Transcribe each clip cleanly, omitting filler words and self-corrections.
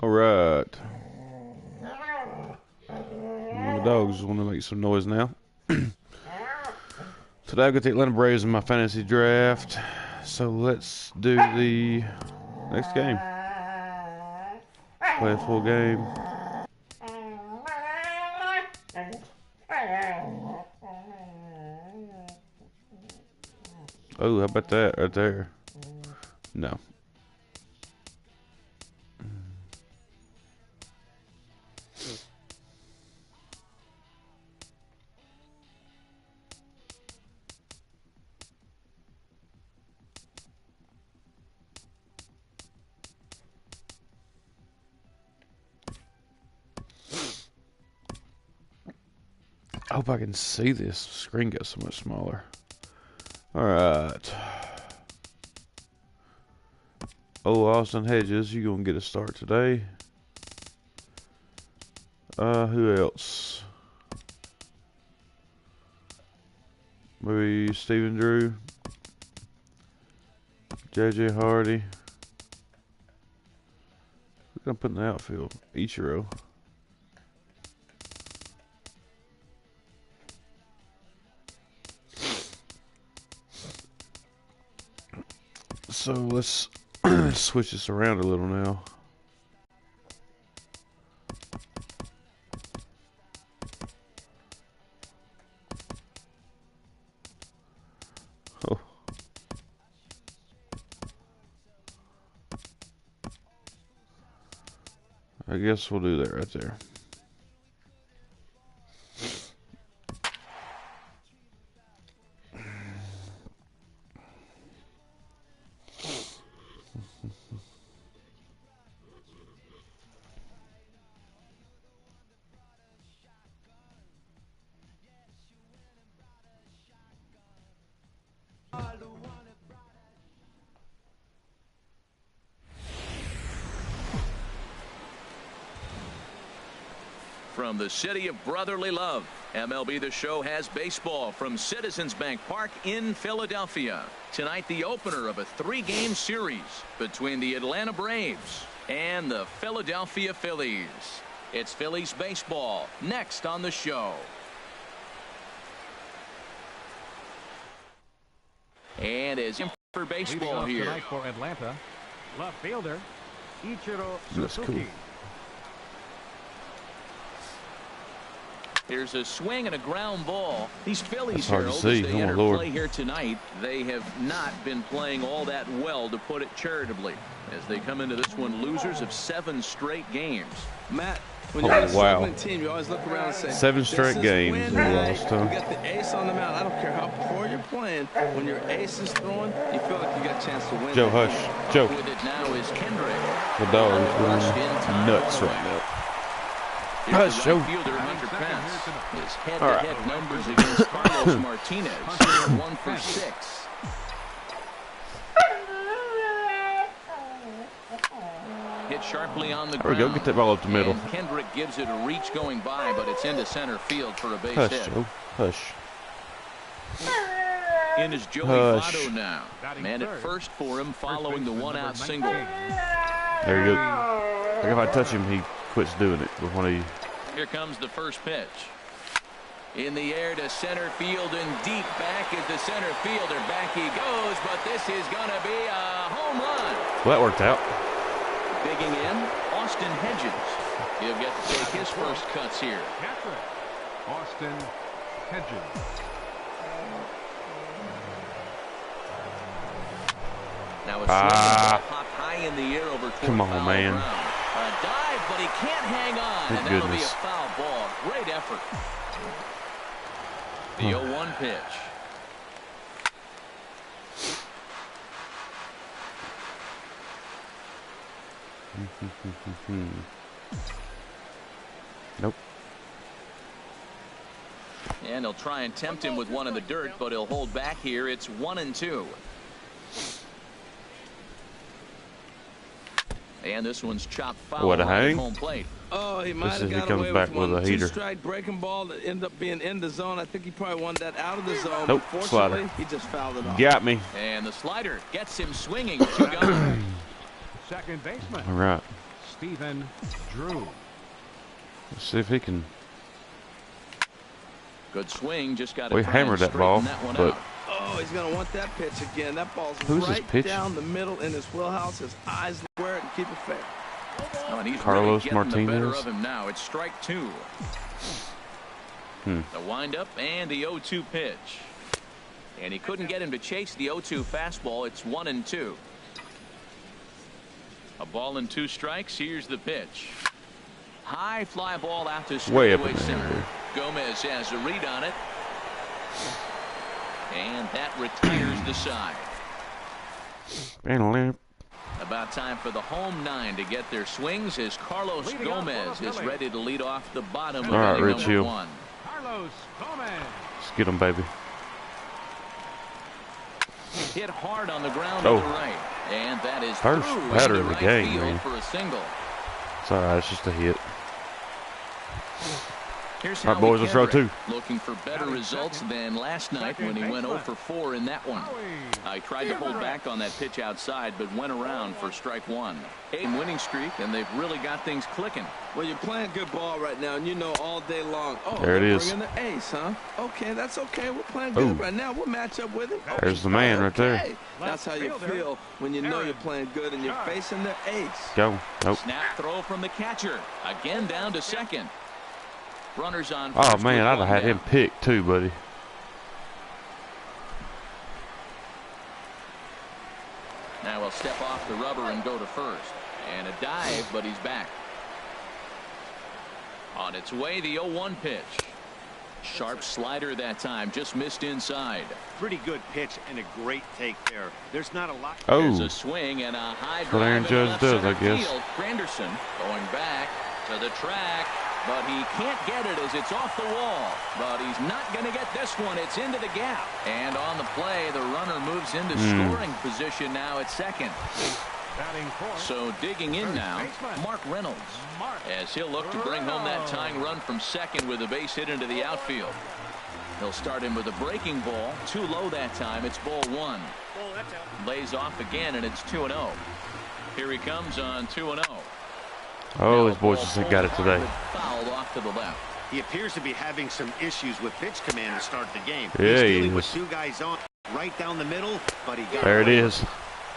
All right. The dogs want to make some noise now. Today I've got the Atlanta Braves in my fantasy draft. So let's do the next game. Play a full game. Oh, how about that right there? No. I hope I can see this. The screen gets so much smaller. Alright. Oh, Austin Hedges, you gonna get a start today. Who else? Maybe Steven Drew. JJ Hardy. Who's gonna put in the outfield? Ichiro. So let's switch this around a little now. Oh. I guess we'll do that right there. From the city of brotherly love, MLB The Show has baseball from Citizens Bank Park in Philadelphia. Tonight, the opener of a three-game series between the Atlanta Braves and the Philadelphia Phillies. It's Phillies baseball next on the show. And as in for baseball here tonight for Atlanta, left fielder Ichiro That's Suzuki. cool. Here's a swing and a ground ball. These Phillies, hard to Harold, see. as they Oh, enter Lord. play here tonight, they have not been playing all that well, to put it charitably, as they come into this one losers of 7 straight games. Matt, when you're on a wow. struggling team, you always look around and say, 7 straight this is games win they night. lost, huh? You got the ace on the mound. I don't care how poor you're playing. When your ace is throwing, you feel like you got a chance to win. Joe, hush. Joe. With it now is Kendrick. The dog is going nuts right now. Here's the Joe. right fielder, Hunter Pence. His head-to-head numbers against Carlos Martinez. 1 for 6. Hit sharply on the There we ground. go. Get that ball up the middle. And Kendrick gives it a reach going by, but it's into center field for a base Hush, hit. Joe. Hush. In is Joey Hush. Votto now. Man at first for him following the one-out single. There you go. Like if I touch him, he quits doing it with one of you. Here comes the first pitch. In the air to center field and deep back is the center fielder. Back he goes, but this is going to be a home run. Well, that worked out. Digging in, Austin Hedges. He'll get to take his first cuts here. Catcher, Austin Hedges. Now a swing and a ball popped high in the air over toward Come on, foul man. ground. A dive, but he can't hang on, Good and that'll be a goodness. foul ball. Great effort. The 0-1 pitch. Nope. And he'll try and tempt him with one in the dirt, but he'll hold back here. It's 1-2. And this one's chopped foul What a right at hang. home plate. Oh, he This might is have he got comes away back with one. with a heater. Two-strike breaking ball that ended up being in the zone. I think he probably wanted that out of the zone. Nope, Fortunately, slider. he just fouled it off. Got me. And the slider gets him swinging. 2 gone. Second baseman. All right. Stephen Drew. Let's see if he can. Good swing, just got to We hammered that ball, but Oh, he's going to want that pitch again. That ball's who's this right pitch? down the middle in his wheelhouse. His eyes square it and keep it fair. Oh, and he's Carlos really getting the better Martinez. of him now. It's strike 2. The windup and the 0-2 pitch. And he couldn't get him to chase the 0-2 fastball. It's 1-2. A ball and 2 strikes. Here's the pitch. High fly ball out to Way up straightaway in the center. air. Gomez has a read on it. And that retires the side. About time for the home 9 to get their swings as Carlos Gomez is ready to lead off the bottom of All right, inning Rich number Hill. 1. Carlos Gomez. let's get him, baby. Hit hard on the ground Oh. to the right. And that is First through batter into of the right game, field man. for a single. It's all right. It's just a hit. Here's All right, boys, let's roll 2. Looking for better results than last night when he went 0 for 4 in that one. I tried to hold back on that pitch outside, but went around for strike 1. 8 winning streak, and they've really got things clicking. Well, you're playing good ball right now, and you know all day long. Oh, There it they're is. bringing the ace, huh? Okay, that's okay. We're playing good Ooh. right now. We'll match up with him. There's the man right there. Okay. That's how you feel when you know you're playing good and you're facing the ace. Go. Nope. Snap throw from the catcher. Again down to second. Runners on Oh first man, with I'd have one had down. him picked too, buddy. Now he'll step off the rubber and go to first. And a dive, but he's back. On its way, the 0-1 pitch. Sharp slider that time, just missed inside. Pretty good pitch and a great take there. There's not a lot. There's Oh, a swing and a high what Aaron drive into Judge left does, center I guess. field. Granderson going back to the track, but he can't get it as it's off the wall. But he's not going to get this one. It's into the gap. And on the play, the runner moves into scoring position now at second. Batting fourth. So digging in now, Mark Reynolds, as he'll look to bring home that tying run from second with a base hit into the outfield. He'll start him with a breaking ball, too low that time. It's ball 1. Lays off again, and it's 2-0. Here he comes on 2-0. oh, these boys just got it today. Fouled off to the left. He appears to be having some issues with pitch command to start the game. Yeah, He's he dealing with is. 2 guys on right down the middle, but he got There it away. is.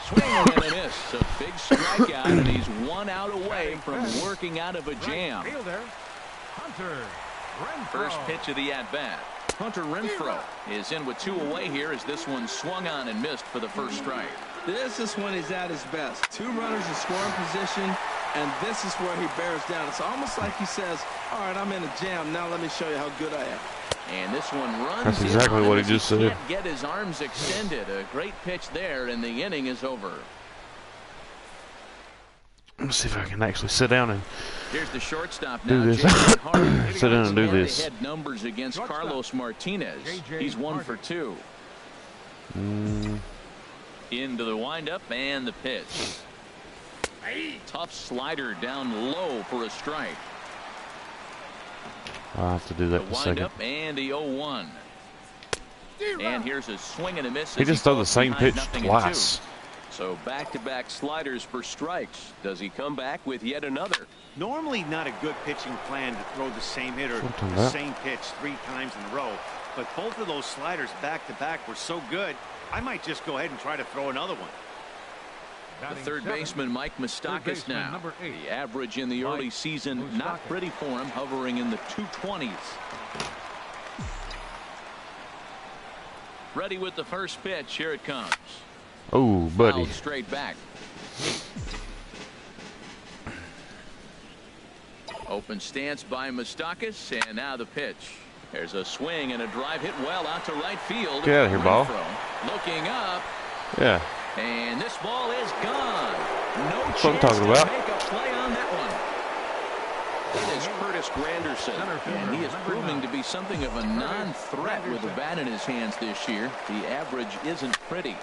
Swing and a miss. A big strikeout, and he's 1 out away from working out of a jam. Right fielder, Hunter Renfroe. First pitch of the at-bat. Hunter Renfroe is in with 2 away here as this one swung on and missed for the first strike. This is when he's at his best. 2 runners in scoring position, and this is where he bears down. It's almost like he says, all right, I'm in a jam. Now let me show you how good I am. And this one runs. That's in exactly on him what he as just said. Can't get his arms extended. A great pitch there, and the inning is over. Let's see if I can actually sit down and Here's the shortstop do now. this. J.J. Hart. Sit down and do this. Head numbers against Shortstop. Carlos Martinez. J.J. He's 1 Hart. for 2. Into the windup and the pitch. Tough slider down low for a strike. I'll have to do that The in a second. windup and the 0-1. And here's a swing and a miss. He as just threw the falls same behind pitch 0-2. twice. So back-to-back sliders for strikes. Does he come back with yet another? Normally not a good pitching plan to throw the same hitter What the the hell? same pitch 3 times in a row. But both of those sliders back-to-back were so good, I might just go ahead and try to throw another one. The Batting third 7, baseman, Mike third Moustakas baseman, now. number 8. The average in the Mike early season, not Moustakas. pretty for him, hovering in the 220s. Ready with the first pitch. Here it comes. Oh, buddy. Fouled straight back. Open stance by Moustakas, and now the pitch. There's a swing and a drive hit well out to right field. Get out of here, ball. Renfroe looking up, Yeah. and this ball is gone. No what I'm chance talking to about. make a play on that one. It is Curtis Granderson, Center fielder, and he is number proving 9. to be something of a non-threat with the bat in his hands this year. The average isn't pretty.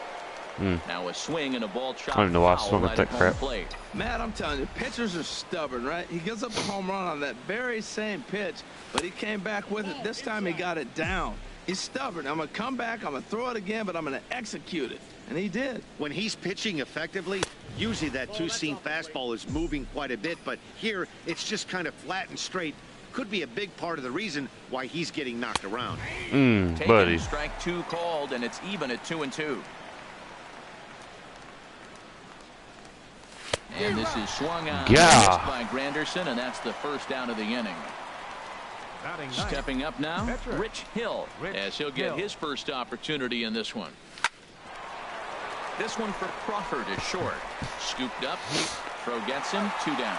Now a swing and a ball chopped I don't know why I foul swung at right that at home crap. plate. Matt, I'm telling you, pitchers are stubborn, right? He gives up a home run on that very same pitch, but he came back with it. This time he got it down. He's stubborn. I'm going to come back, I'm going to throw it again, but I'm going to execute it. And he did. When he's pitching effectively, usually that two-seam fastball is moving quite a bit, but here it's just kind of flat and straight. Could be a big part of the reason why he's getting knocked around. Buddy. Strike 2 called, and it's even at 2-2. And this is swung on by Granderson, and that's the first down of the inning. Stepping up now, Rich Hill, as he'll get his first opportunity in this one. This one for Crawford is short. Scooped up. Throw gets him. 2 down.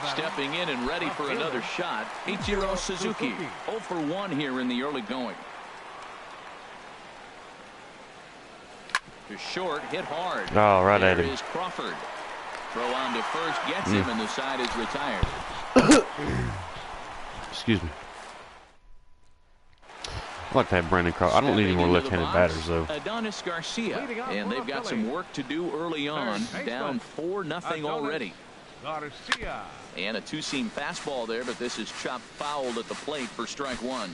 Stepping in and ready for another shot, Ichiro Suzuki. 0 for 1 here in the early going. To short, hit hard. Oh, right at him. There is Crawford. Throw on to first, gets him, and the side is retired. Excuse me. I'd like to have Brandon Crawford. I don't need any more left-handed batters, though. Adonis Garcia, and they've got some work to do early on. Down 4-0 already. Garcia. And a two-seam fastball there, but this is chopped fouled at the plate for strike 1.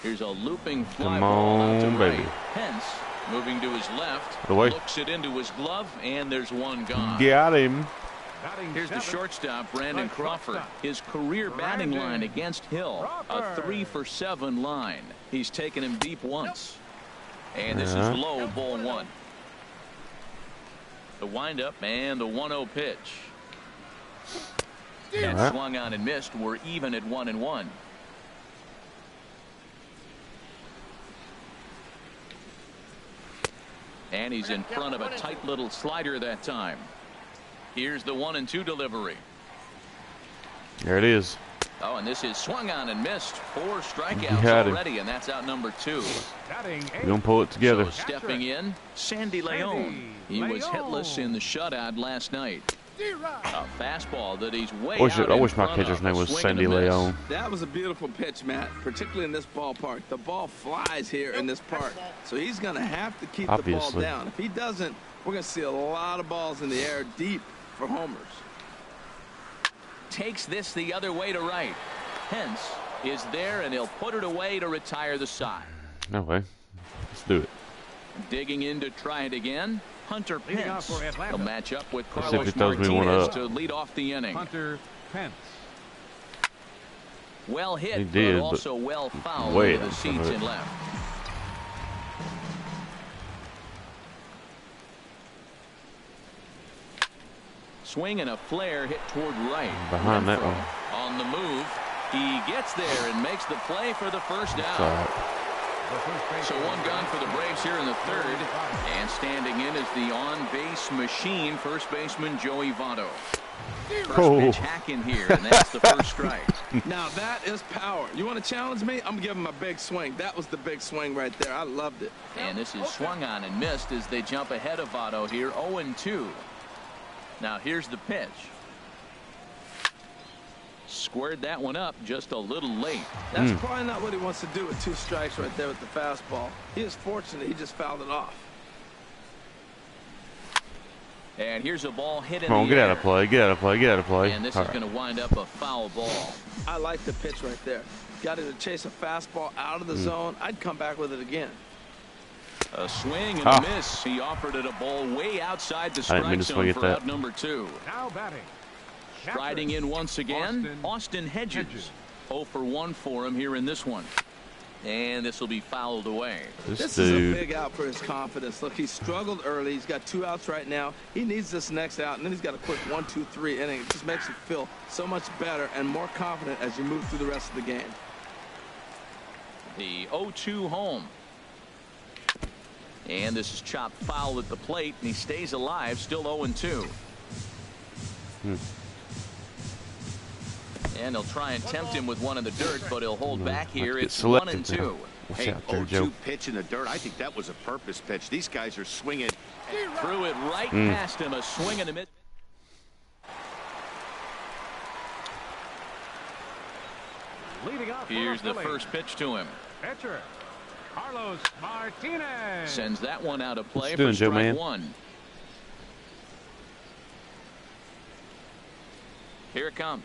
Here's a looping fly ball out to right. Pence moving to his left. Looks it into his glove, and there's one gone. Got him. Here's the shortstop, Brandon Crawford. His career batting line against Hill, a 3 for 7 line. He's taken him deep once. And this is low, ball 1. The windup and the 1-0 pitch. And swung on and missed. We're even at 1-1. And he's in front of a tight little slider that time. Here's the 1-2 delivery. There it is. Oh, and this is swung on and missed. 4 strikeouts already, and that's out number 2. We're going to pull it together. So stepping in, Sandy Leon. He was hitless in the shutout last night. A fastball that he's way out. I wish my catcher's name was Sandy Leon. That was a beautiful pitch, Matt, particularly in this ballpark. The ball flies here in this park, so he's going to have to keep the ball down. If he doesn't, we're going to see a lot of balls in the air deep for homers. Takes this the other way to right. Pence is there, and he'll put it away to retire the side. No way. Let's do it. Digging in to try it again. Hunter Pence will match up with Let's Carlos see if he throws me one Martinez up. to lead off the inning. Hunter Pence. Well hit, He did, but also well fouled way into the seats and left. Swing and a flare hit toward right. Behind that one. On the move, he gets there and makes the play for the first down. So one gone for the Braves here in the 3rd. And standing in is the on-base machine, first baseman Joey Votto. First pitch hacking here, and that's the first strike. Now that is power. You want to challenge me? I'm going to give him a big swing. That was the big swing right there. I loved it. And this is swung on and missed as they jump ahead of Votto here, 0-2. Now here's the pitch. Squared that one up just a little late. That's probably not what he wants to do with 2 strikes right there with the fastball. He is fortunate he just fouled it off. And here's a ball hit in Come on, the get air. out of play, get out of play, get out of play. And this is going to wind up a foul ball. I like the pitch right there. Got him to chase a fastball out of the zone. I'd come back with it again. A swing and a miss. He offered it a ball way outside the strike zone for out number 2. Now batting. Striding in once again, Austin Hedges. 0 for 1 for him here in this one. And this will be fouled away. This is a big out for his confidence. Look, he struggled early. He's got 2 outs right now. He needs this next out, and then he's got a quick 1-2-3 inning. It just makes him feel so much better and more confident as you move through the rest of the game. The 0-2 home. And this is chopped foul at the plate, and he stays alive, still 0-2. And he'll try and tempt him with one in the dirt, but he'll hold back here. It's 1-2. Hey, 0-2 pitch in the dirt. I think that was a purpose pitch. These guys are swinging. Threw it right past him. A swing and a miss. Here's the first pitch to him. Pitcher Carlos Martinez sends that one out of play for strike 1. Here it comes.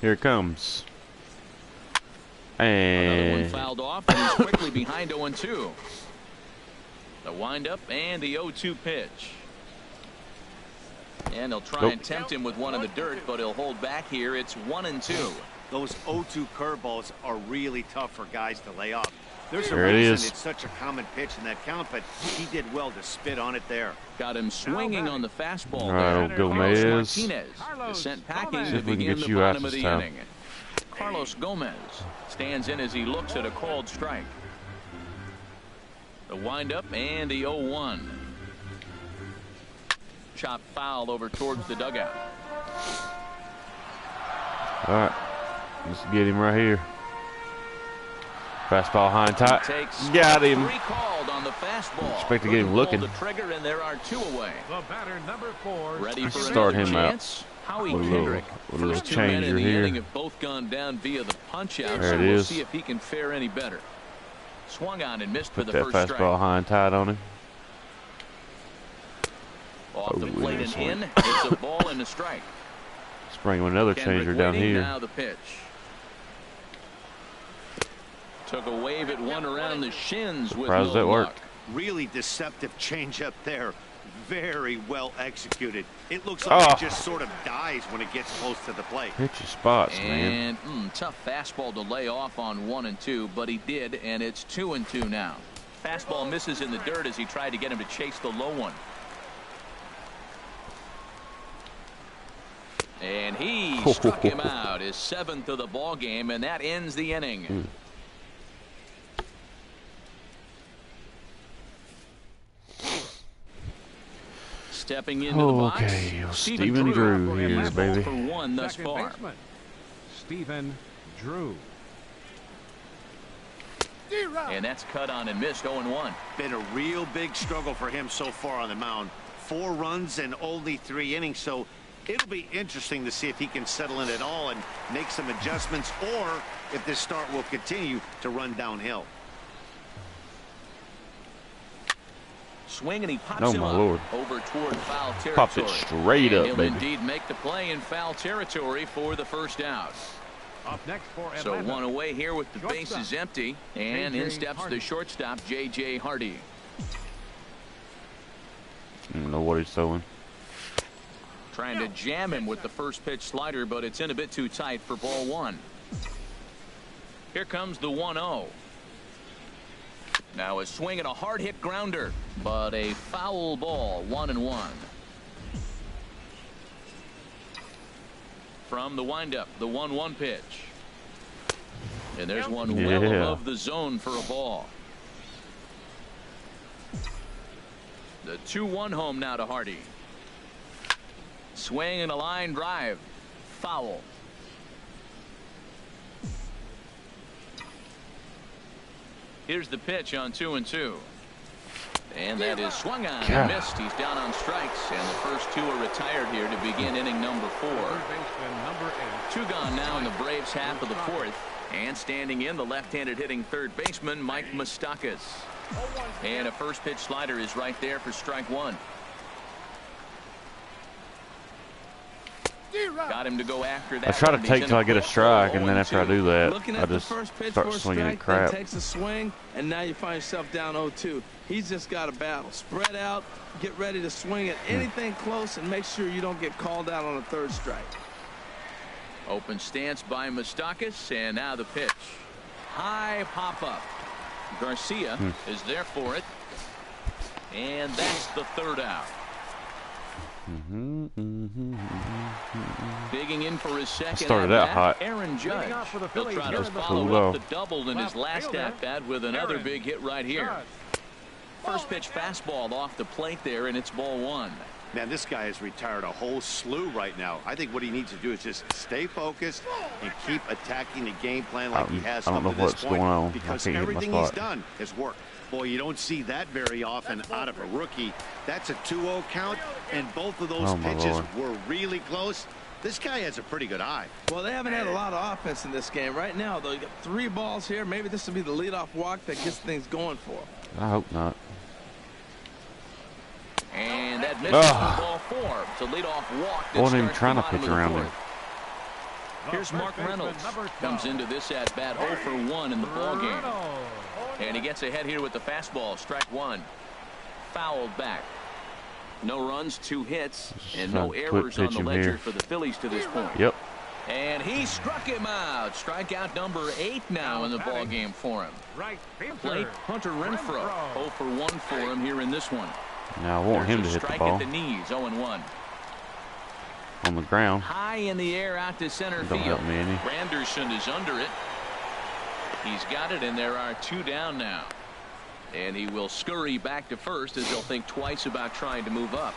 Here it comes. Another one And fouled off, and he's quickly behind 0-2. The windup and the 0-2 pitch. And they'll try and tempt him with one in the dirt, but he'll hold back here. It's 1-2. Those 0-2 curveballs are really tough for guys to lay off. There's a There it reason is. it's such a common pitch in that count, but he did well to spit on it there. Got him swinging on the fastball all right, there. old Carlos Gomez. Martinez is sent packing See to if we can begin get the you out bottom of this the time. inning. Carlos Gomez stands in as he looks at a called strike. The windup and the 0-1. Chop foul over towards the dugout. all right, let's get him right here. Fastball high and tight. Takes Got him. 3 called on the fastball. Expect to get him Couldn't pull looking. the trigger, and there are 2 away. The batter, number 4. Ready for Start another him out chance. Howie with a little- Kendrick. with a little First 2 men in changer the here. inning have both gone down via the punch out. There So it we'll is. see if he can fare any better. Swung on and missed Put for the that first fastball strike. high and tight on him. Off the Oh, plate nice and one. in. It's a ball and a strike. Let's bring him another Kendrick changer down waiting, here. Now the pitch. Took a wave at one around the shins with Surprised no that luck. worked. Really deceptive changeup there. Very well executed. It looks like it just sort of dies when it gets close to the plate. Hit your spots, man. And tough fastball to lay off on 1 and 2, but he did, and it's 2 and 2 now. Fastball misses in the dirt as he tried to get him to chase the low one. And he struck him out, his 7th of the ball game, and that ends the inning. Stepping into the box, Okay, Stephen Drew here, He's ball baby. for 1 thus Second far. baseman, Stephen Drew. And that's cut on and missed 0-1. Been a real big struggle for him so far on the mound. 4 runs and only 3 innings, so it'll be interesting to see if he can settle in at all and make some adjustments, or if this start will continue to run downhill. Swing, and he pops Oh, him my up Lord. over toward foul territory. Popped it straight And up, he'll baby. indeed make the play in foul territory for the first out. Up next for So Atlanta. 1 away here with the bases empty, and in J.J. steps Hardy. the shortstop J.J. Hardy. I don't know what he's throwing. Trying to jam him with the first pitch slider, but it's in a bit too tight for ball 1. Here comes the 1-0. Now a swing and a hard hit grounder, but a foul ball. 1-1. From the windup, the 1-1 pitch. And there's one well Yeah. above the zone for a ball. The 2-1 home now to Hardy. Swing and a line drive. Foul. Here's the pitch on 2-2. And that is swung on and missed. He's down on strikes, and the first 2 are retired here to begin inning number 4. Third baseman, number 8. 2 gone now in the Braves half of the 4th. And standing in, the left-handed hitting third baseman, Mike Moustakas. And a first pitch slider is right there for strike 1. Got him to go after that. I try to one. He's take in till a I get a quick strike, ball, and then after I 0-2. do that, Looking I at the just first pitch start for a swinging strike, crap. then takes a swing, and now you find yourself down 0-2. He's just got a battle. Spread out, get ready to swing at anything close, and make sure you don't get called out on a 3rd strike. Open stance by Moustakas, and now the pitch. High pop up. Garcia is there for it, and that's the 3rd out. Digging in for his second Started out at-bat, hot. Aaron Judge. Leading off for the He'll Phillies, try to here's the follow cool up off. the double in his Left last fielder, at-bat with another Aaron big hit right here. Judge. First pitch fastball off the plate there, and it's ball 1. Man, this guy has retired a whole slew right now. I think what he needs to do is just stay focused and keep attacking the game plan like he has I don't up know to this what's point, going on. I because can't hit my everything he's spot. done has worked. Boy, you don't see that very often out of a rookie. That's a 2-0 count, and both of those Oh, my pitches Lord. were really close. This guy has a pretty good eye. Well, they haven't had a lot of offense in this game. Right now, though, you got 3 balls here. Maybe this will be the leadoff walk that gets things going for him. I hope not. And that misses for ball 4. It's a leadoff walk. That Wasn't even starts trying the to bottom pitch of the around him. 4th. Here's Mark Reynolds. Comes into this at bat 0 for 1 in the ballgame. And he gets ahead here with the fastball. Strike one. Fouled back. No runs, 2 hits, and no errors on the ledger for the Phillies to this point. Yep. And he struck him out. Strikeout number 8 now in the ballgame for him. Plate Hunter Renfroe. 0 for 1 for him here in this one. Now I want him to hit the ball. Strike at the knees, 0-1. On the ground. High in the air out to center Don't field. help me any. Granderson is under it. He's got it, and there are 2 down now. And he will scurry back to first as he'll think twice about trying to move up.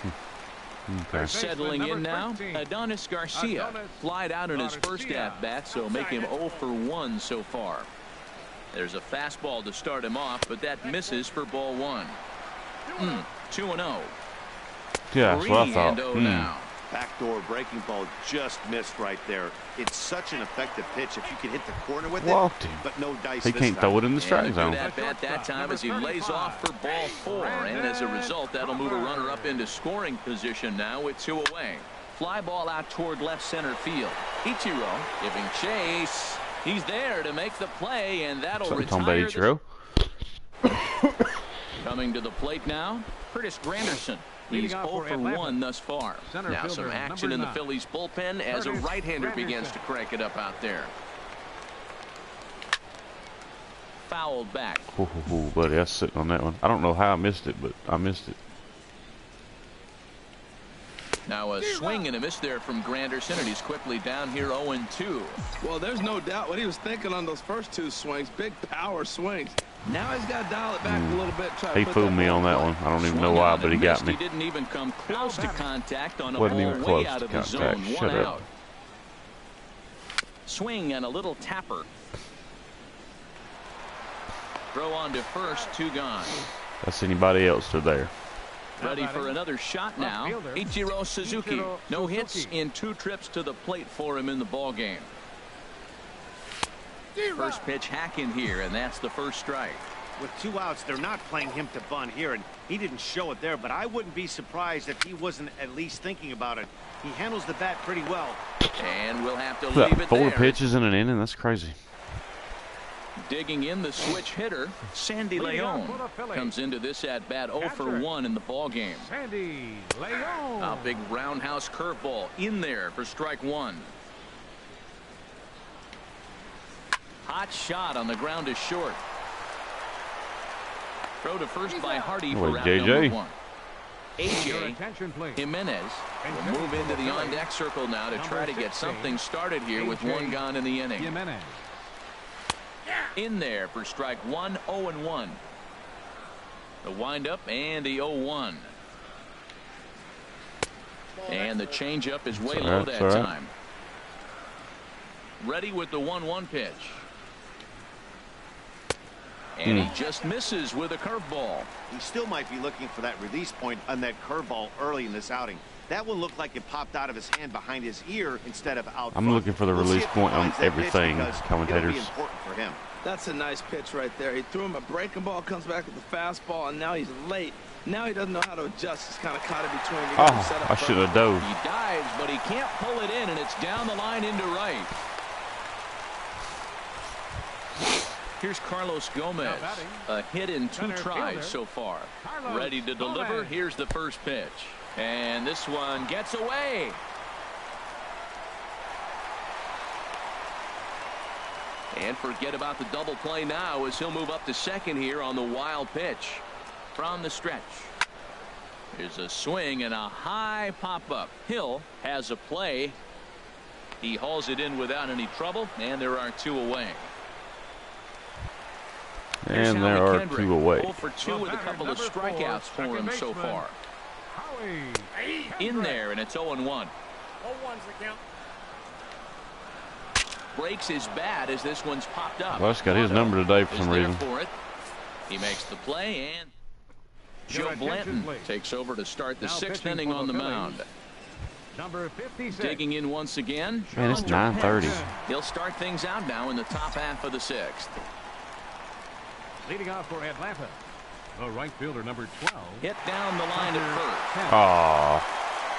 Okay. Settling in now, Adonis Garcia. Flied out in his first at-bat, so make him 0 for 1 so far. There's a fastball to start him off, but that misses for ball 1. 2-0. Yeah, that's what I thought. 3-0 now. Backdoor breaking ball just missed right there. It's such an effective pitch if you can hit the corner with Walked it, him. but no dice. He can't throw it in the strike zone. That bat that time as he lays off for ball 4, and as a result, that'll move a runner up into scoring position now with 2 away. Fly ball out toward left center field. Ichiro giving chase. He's there to make the play, and that'll retire. Ichiro. Coming to the plate now, Curtis Granderson. He's 0 for 1 thus far. Now some action in the Phillies bullpen as a right-hander begins to crank it up out there. Fouled back. Ooh, buddy, I was sitting on that one. I don't know how I missed it, but I missed it. Now a swing and a miss there from Granderson, and he's quickly down here 0-2. Well, there's no doubt what he was thinking on those first 2 swings. Big power swings. Now he's got to dial it back a little bit. He fooled me on that one. I don't even know why, but he got me. He didn't even come close to contact on a Wasn't ball even way close out to of the contact. zone. Shut 1 up. out. Swing and a little tapper. Throw on to first, 2 gone. That's anybody else to there. Ready for another shot now. Ichiro Suzuki. No hits in 2 trips to the plate for him in the ball game. First pitch hack in here, and that's the first strike. With 2 outs, they're not playing him to bunt here, and he didn't show it there, but I wouldn't be surprised if he wasn't at least thinking about it. He handles the bat pretty well. And we'll have to leave it 4 there. pitches in an inning? That's crazy. Digging in the switch hitter, Sandy Leon comes into this at bat 0 for 1 in the ball game. Sandy Leon. A big roundhouse curveball in there for strike 1. Hot shot on the ground is short. Throw to first by Hardy for round number 1. AJ Jimenez will move into the on-deck circle now to try to get something started here with 1 gone in the inning. In there for strike 1, 0-1. The windup and the 0-1. And the changeup is way low that time. Ready with the 1-1 pitch. And he just misses with a curveball. He still might be looking for that release point on that curveball early in this outing. That one looked like it popped out of his hand behind his ear instead of out front. I'm looking for the release point on everything, commentators. It'll be important for him. That's a nice pitch right there. He threw him a breaking ball, comes back with the fastball, and now he's late. Now he doesn't know how to adjust. He's kind of caught in between. Oh, I should have dove. He dives, but he can't pull it in, and it's down the line into right. Here's Carlos Gomez. A hit in 2 tries so far. Ready to deliver. Here's the first pitch. And this one gets away. And forget about the double play now as he'll move up to second here on the wild pitch. From the stretch. There's a swing and a high pop-up. Hill has a play. He hauls it in without any trouble, and there are 2 away. And there are 2 away. 0 for 2 with a couple of strikeouts for him so far. In there, and it's 0-1. 0-1's the count. Breaks his bat as this one's popped up. Wes got his number today for some reason. For it. He makes the play, and Joe Blanton takes over to start the 6th inning on the mound. Number 56. Digging in once again. Man, it's 9:30. He'll start things out now in the top half of the 6th. Leading off for Atlanta, the right fielder, number 12. Hit down the line at first. Oh,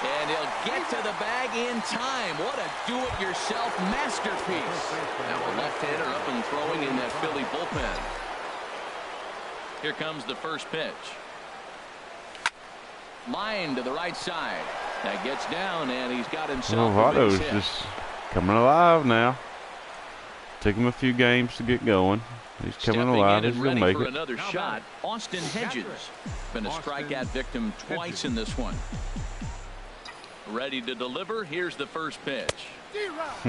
And he'll get to the bag in time. What a do-it-yourself masterpiece. Now a left-hander up and throwing in that Philly bullpen. Here comes the first pitch. Line to the right side. That gets down, and he's got himself a base hit. Just coming alive now. Took him a few games to get going. He's coming alive. He's going to make it. Another shot. Austin Hedges been a strikeout victim twice in this one. Ready to deliver. Here's the first pitch.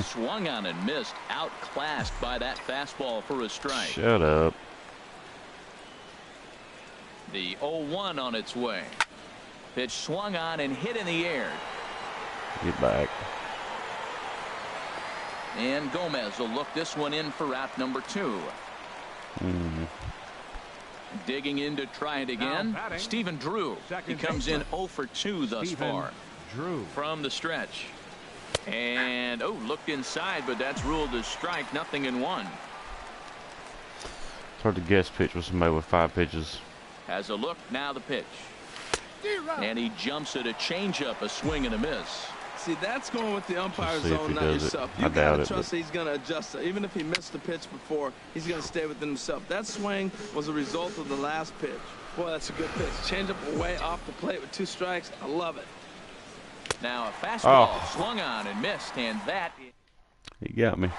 Swung on and missed. Outclassed by that fastball for a strike. Shut up. The 0-1 on its way. Pitch swung on and hit in the air. Get back. And Gomez will look this one in for out number 2. Digging in to try it again. Stephen Drew. He comes in 0 for 2 thus far. Drew From the stretch. And, looked inside, but that's ruled as strike. 0-1. It's hard to guess pitch with somebody with 5 pitches. Has a look. Now the pitch. And he jumps at a changeup, a swing and a miss. See, that's going with the umpire's See if zone, he not does it. yourself. I You doubt gotta it, trust but- that he's going to adjust it. Even if he missed the pitch before, he's going to stay within himself. That swing was a result of the last pitch. Boy, that's a good pitch. Changeup away off the plate with 2 strikes. I love it. Now a fastball swung on and missed, and that. He got me.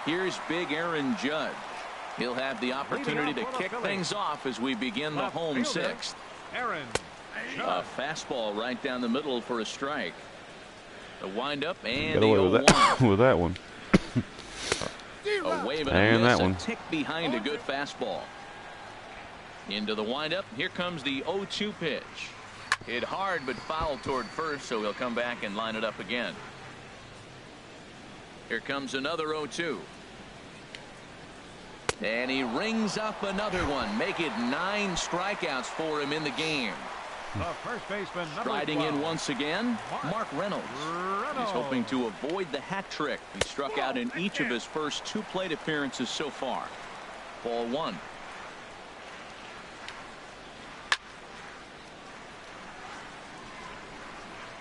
Here's big Aaron Judge. He'll have the opportunity to kick things off as we begin the home 6th. Aaron A fastball right down the middle for a strike. The windup and Got the away with 0-1. that, with that one. A wave and And a miss, that one. a tick behind a good fastball. Into the windup. Here comes the 0-2 pitch. Hit hard but fouled toward first, so he'll come back and line it up again. Here comes another 0-2. And he rings up another one. Make it 9 strikeouts for him in the game. the first baseman, number Striding 12. in once again, Mark Reynolds. He's hoping to avoid the hat trick. He struck out in each of his first 2 plate appearances so far. Ball 1.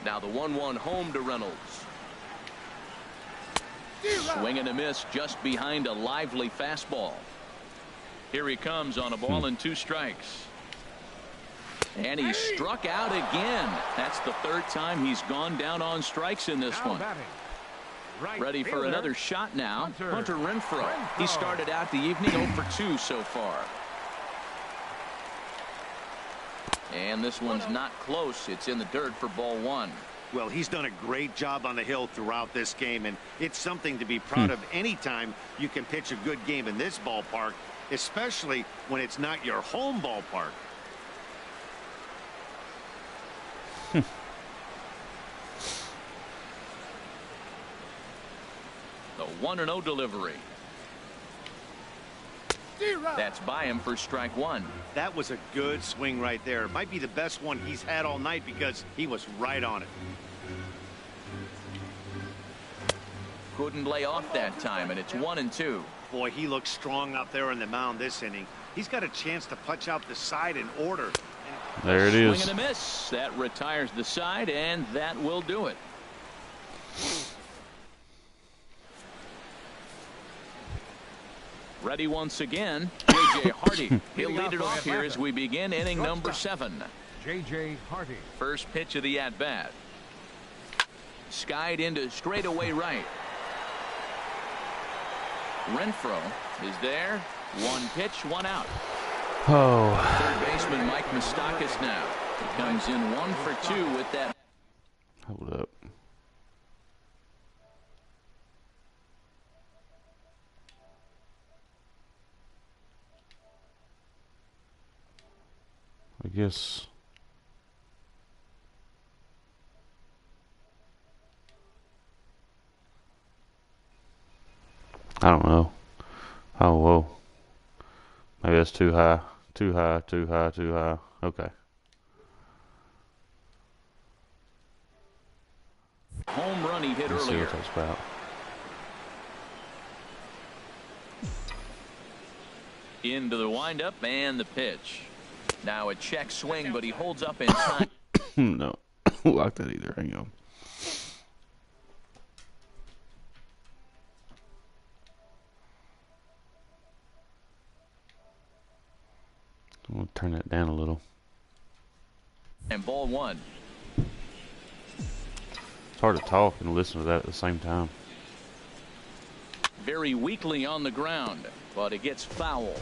Now the 1-1 home to Reynolds. Swing and a miss just behind a lively fastball. Here he comes on a ball and 2 strikes. And he struck out again. That's the 3rd time he's gone down on strikes in this Now one. batting. Right Ready for fielder, another shot now. Hunter Renfroe. He started out the evening 0 for 2 so far. And this one's not close. It's in the dirt for ball 1. Well, he's done a great job on the hill throughout this game, and it's something to be proud of anytime you can pitch a good game in this ballpark, especially when it's not your home ballpark. The 1-0 delivery. That's by him for strike 1. That was a good swing right there. Might be the best one he's had all night because he was right on it. Couldn't lay off that time, and it's 1-2. Boy, he looks strong out there on the mound this inning. He's got a chance to punch out the side in order. There it Swing is. and a miss. That retires the side, and that will do it. Ready once again, J.J. Hardy. He'll lead it off here as we begin inning number 7. J.J. Hardy. First pitch of the at-bat. Skied into straightaway right. Renfroe is there. 1 pitch, 1 out. Oh. Third baseman Mike Moustakas now. He comes in 1 for 2 with that. Hold up. I guess. I don't know. Oh, whoa. Maybe that's too high. Too high, too high, too high. Okay. Home run he hit Let's see earlier. what that's about. Into the windup and the pitch. Now a check swing, but he holds up in time. No. like that either. Hang on. I'm gonna turn that down a little. And ball one. It's hard to talk and listen to that at the same time. Very weakly on the ground, but it gets foul.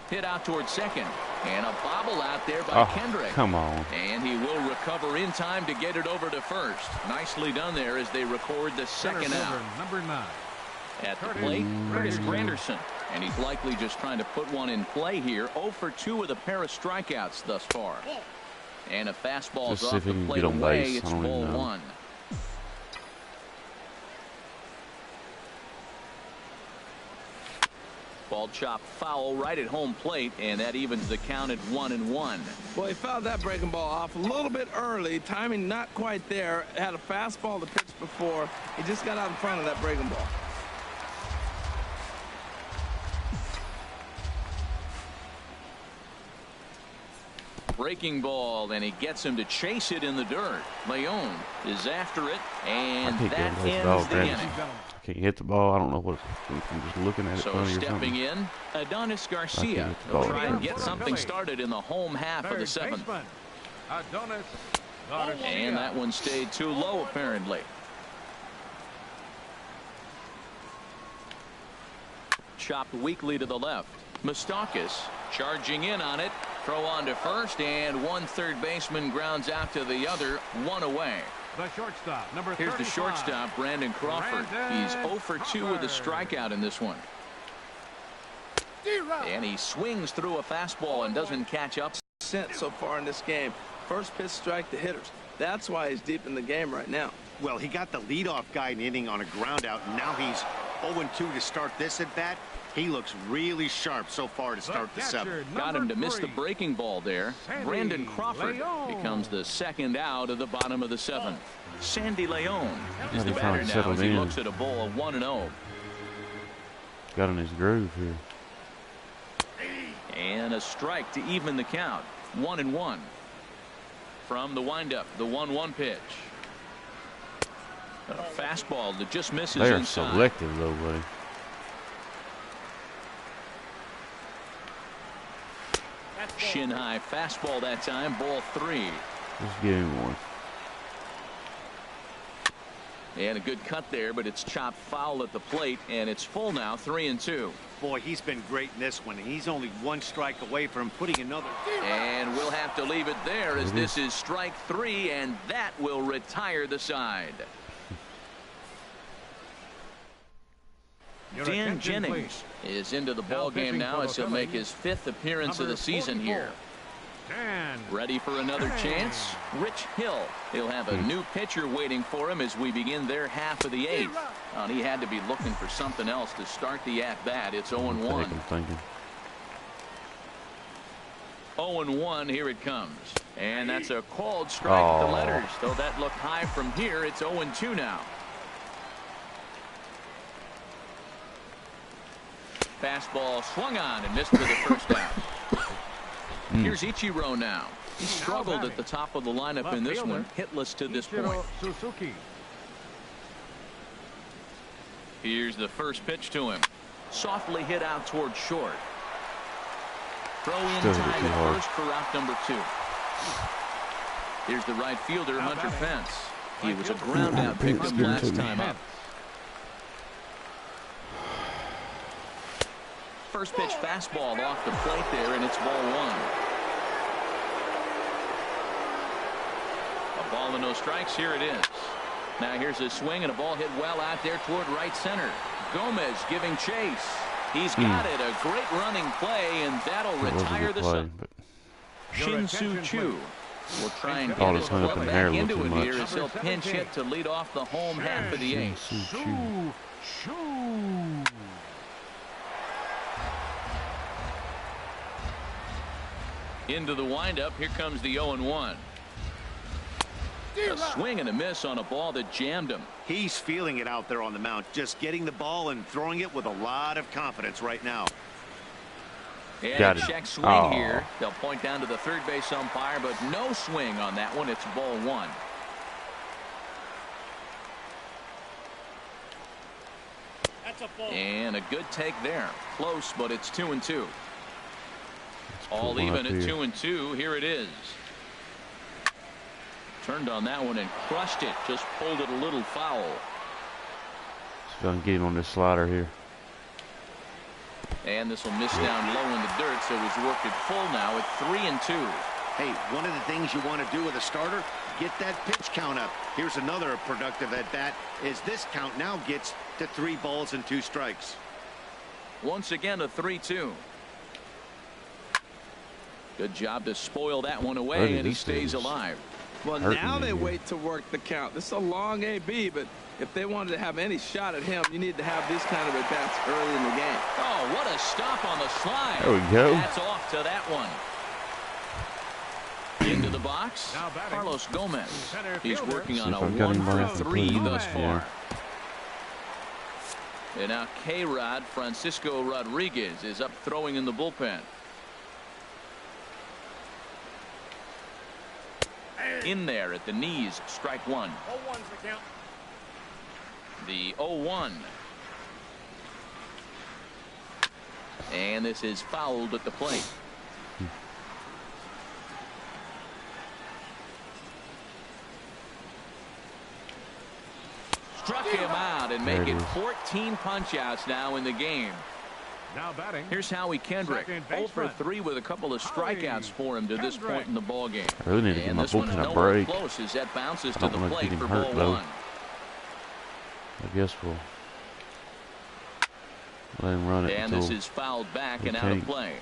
Hit out towards second, and a bobble out there by Kendrick. Come on. And he will recover in time to get it over to first. Nicely done there as they record the second out. Number 9. At the plate, Curtis Granderson. And he's likely just trying to put one in play here. 0 for 2 with a pair of strikeouts thus far. And a fastball's Just see off if he the can plate get on away. base. It's I don't ball even know. 1. Ball chopped foul right at home plate, and that evens the count at 1-1. Well, he fouled that breaking ball off a little bit early. Timing not quite there. Had a fastball to pitch before. He just got out in front of that breaking ball. Breaking ball, and he gets him to chase it in the dirt. Leon is after it, and I can't that get him to ends hit the ball, the Brandon. inning. I can't hit the ball. I don't know what. I'm just looking at it So funny or stepping something. in, Adonis Garcia. hit the He'll ball. try and get something started in the home half of the Third seventh. baseman, Adonis Garcia. And that one stayed too low, apparently. Chopped weakly to the left. Moustakis charging in on it. Throw on to first, and one third baseman grounds out to the other, one away. The shortstop, number Here's the 35. shortstop, Brandon Crawford. He's 0 for 2 with a strikeout in this one. And he swings through a fastball and doesn't catch up. So far in this game. First pitch strike to hitters. That's why he's deep in the game right now. Well, he got the leadoff guy in the inning on a ground out, and now he's 0-2 to start this at bat. He looks really sharp so far to start the seventh. Got him to miss the breaking ball there. Sandy Brandon Crawford Leon. becomes the second out of the bottom of the seventh. Sandy Leon is the he batter finally now settled as he in. looks at a ball of 1-0. Got in his groove here. And a strike to even the count. 1-1. From the windup, the 1-1 pitch. A fastball that just misses They are inside. selective though, buddy. Shin high fastball that time, ball 3. Just give him one. And a good cut there, but it's chopped foul at the plate, and it's full now, 3-2. Boy, he's been great in this one. He's only one strike away from putting another. And we'll have to leave it there as this is strike 3, and that will retire the side. Your Dan attention, Jennings please. is into the Now ball game pitching now for as the he'll make Phillies, his 5th appearance of number the season 44. here. Dan. Ready for another chance? Rich Hill. He'll have a new pitcher waiting for him as we begin their half of the 8th. And he had to be looking for something else to start the at-bat. It's 0-1. I'm thinking. 0-1, here it comes. And that's a called strike to letters. Though that looked high from here, it's 0-2 now. Fastball swung on and missed for the first out. Here's Ichiro now. He struggled at the top of the lineup in this one, hitless to this point. Ichiro Suzuki. Here's the first pitch to him. Softly hit out toward short. Throw in Still hit it time too at hard. first for out number 2. Here's the right fielder, Hunter Pence. He was a ground out victim last time up. First pitch fastball off the plate there, and it's ball 1. A ball and no strikes. Here it is. Now here's a swing and a ball hit well out there toward right center. Gomez giving chase. He's got it. A great running play, and that'll That was a retire good the play, side. but Shin Soo Choo will try and Caught get his his hook up foot in the air back a into little it too here much. as he'll pinch hit to lead off the home half of the 8th. Shoo. Into the windup. Here comes the 0-1. A swing and a miss on a ball that jammed him. He's feeling it out there on the mound, just getting the ball and throwing it with a lot of confidence right now. And Got a it. check swing Aw. here. They'll point down to the third base umpire, but no swing on that one. It's ball one. And a good take there. Close, but it's 2-2. All even at 2-2. Here it is. Turned on that one and crushed it. Just pulled it a little foul. So I can get him on this slider here. And this will miss down low in the dirt, so he's worked it full now at 3-2. Hey, one of the things you want to do with a starter, get that pitch count up. Here's another productive at bat, as this count now gets to 3 balls and 2 strikes. Once again, a 3-2. Good job to spoil that one away, and he stays alive. Well, now they wait to work the count. This is a long AB, but if they wanted to have any shot at him, you need to have these kind of at-bats early in the game. Oh, what a stop on the slide. There we go. That's off to that one. Into the box, Carlos Gomez. He's working on a 1-for-3 thus far. And now K-Rod Francisco Rodriguez is up throwing in the bullpen. In there at the knees, strike one. The 0-1. And this is fouled at the plate. Struck him out and make it 14 punch-outs now in the game. Now batting. Here's Howie Kendrick, 0-for-3 with a couple of strikeouts for him to this point in the ball game. I really need to give my bullpen a break. Close as that bounces I to don't the want to plate get for him ball hurt, though. one. I guess we'll let him run it And until this is fouled back he and out of can't. play.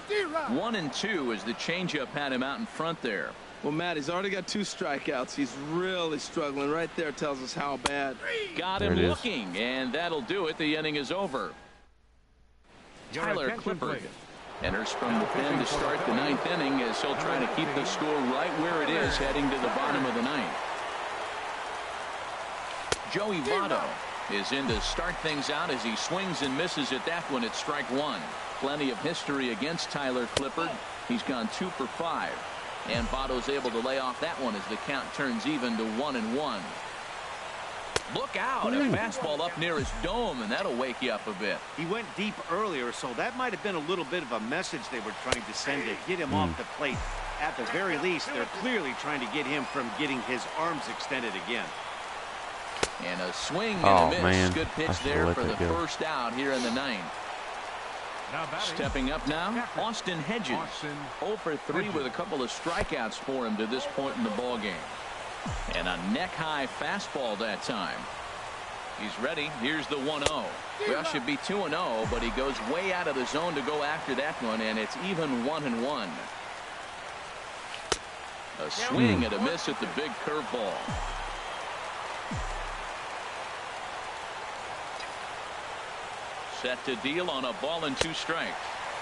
1-2 as the changeup had him out in front there. Well, Matt, he's already got 2 strikeouts. He's really struggling. Right there tells us how bad. Got him looking, and that'll do it. The inning is over. Tyler Clippard enters from the pen to start the 9th inning as he'll try to keep the score right where it is heading to the bottom of the 9th. Joey Votto is in to start things out as he swings and misses at that one at strike one. Plenty of history against Tyler Clippard. He's gone 2 for 5. And Votto's able to lay off that one as the count turns even to 1-1. Look out, a fastball up near his dome, and that'll wake you up a bit. He went deep earlier, so that might have been a little bit of a message they were trying to send to get him off the plate. At the very least, they're clearly trying to get him from getting his arms extended again. And a swing and a miss. Man. Good pitch there for the first out here in the 9th. Stepping up now, Austin Hedges. 0-for-3 with a couple of strikeouts for him to this point in the ball game. And a neck-high fastball that time. He's ready. Here's the 1-0. Well, should be 2-0, but he goes way out of the zone to go after that one, and it's even 1-1. A swing and a miss at the big curveball. Set to deal on a ball and 2 strikes.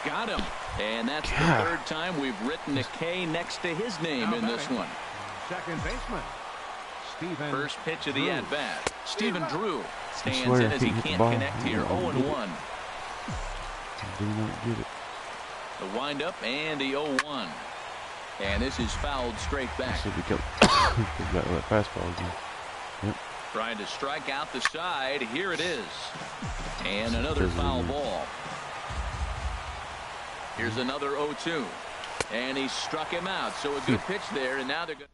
Got him. And that's the 3rd time we've written a K next to his name in this one. Second baseman. Stephen First pitch of the at-bat. Stephen Drew stands swear in as he he hit the can't ball. connect here. 0-1. Do not get it. The windup and the 0-1. And this is fouled straight back. See if we got that fastball again. Yep. Trying to strike out the side. Here it is. And another foul ball. Here's another 0-2. And he struck him out. So a good pitch there. And now they're going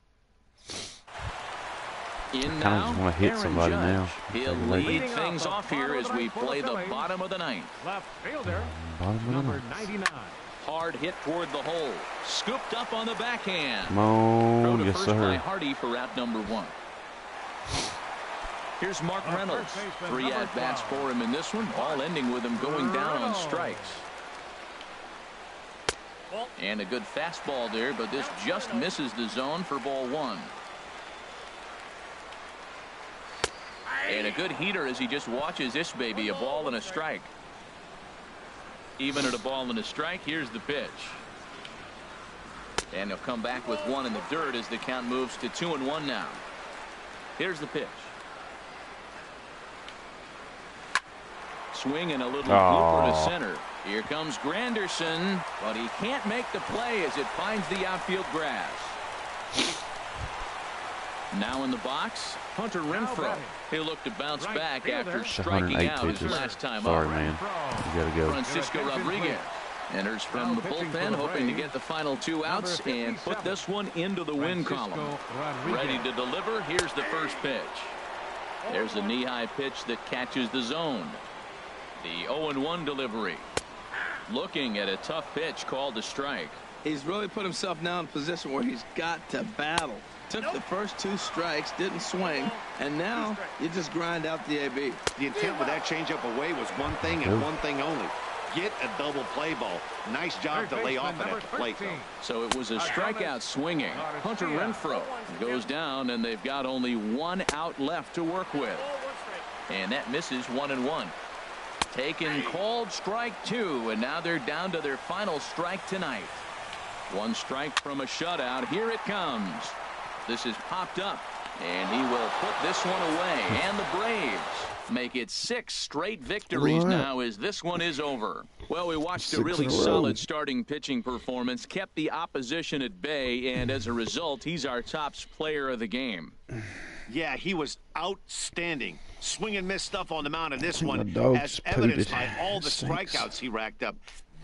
in now. I just want to hit Aaron somebody Judge. now. He'll lead things off here as we play the bottom of the 9th. left fielder. Bottom of the Number 9th. 99. Hard hit toward the hole. Scooped up on the backhand. Come Throw on, to yes first by sir. Hardy for out number 1. Here's Mark Reynolds. 3 at-bats for him in this one, all ending with him going down on strikes. And a good fastball there, but this just misses the zone for ball 1. And a good heater as he just watches this baby, a ball and a strike. Even at a ball and a strike, here's the pitch. And he'll come back with 1 in the dirt as the count moves to 2-1 now. Here's the pitch. Swing and a little blooper to Oh. center. Here comes Granderson, but he can't make the play as it finds the outfield grass. Now in the box, Hunter Renfroe. He'll look to bounce back after striking 108 out his pitches. last time Sorry, up. man. You gotta go. Francisco Rodriguez enters from the bullpen, hoping to get the final 2 outs and put this one into the win column. Ready to deliver. Here's the first pitch. There's a knee-high pitch that catches the zone. The 0-1 delivery. Looking at a tough pitch called a strike. He's really put himself now in a position where he's got to battle. Took the first 2 strikes, didn't swing, and now you just grind out the AB. The intent with that changeup away was one thing and one thing only. Get a double play ball. Nice job to lay off it at the plate, though. So it was a strikeout swinging. Hunter Renfroe goes down, and they've got only 1 out left to work with. And that misses 1-1. Taken, called strike 2, and now they're down to their final strike tonight. 1 strike from a shutout. Here it comes. This is popped up, and he will put this one away. And the Braves make it 6 straight victories now as this one is over. Well, we watched a really solid starting pitching performance, kept the opposition at bay, and as a result, he's our top player of the game. Yeah, he was outstanding. Swing and miss stuff on the mound in this one, dog's as evidenced pooted. by all the Stinks. strikeouts he racked up.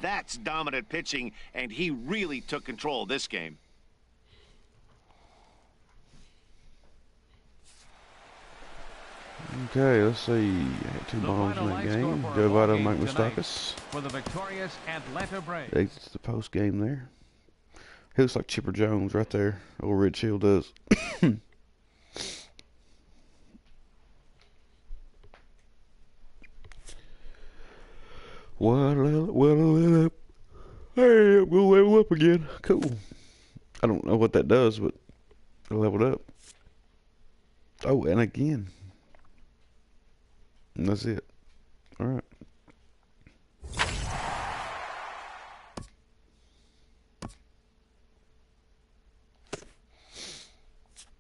That's dominant pitching, and he really took control of this game. Okay, let's see. Had 2 bombs in that game. Joe Votto, Mike Moustakas. For the victorious Atlanta Braves. Exits the post game there. He looks like Chipper Jones right there. Old Rich Hill does. Well, hey, we'll level up again. Cool. I don't know what that does, but it leveled up. Oh, and again. And that's it. All right.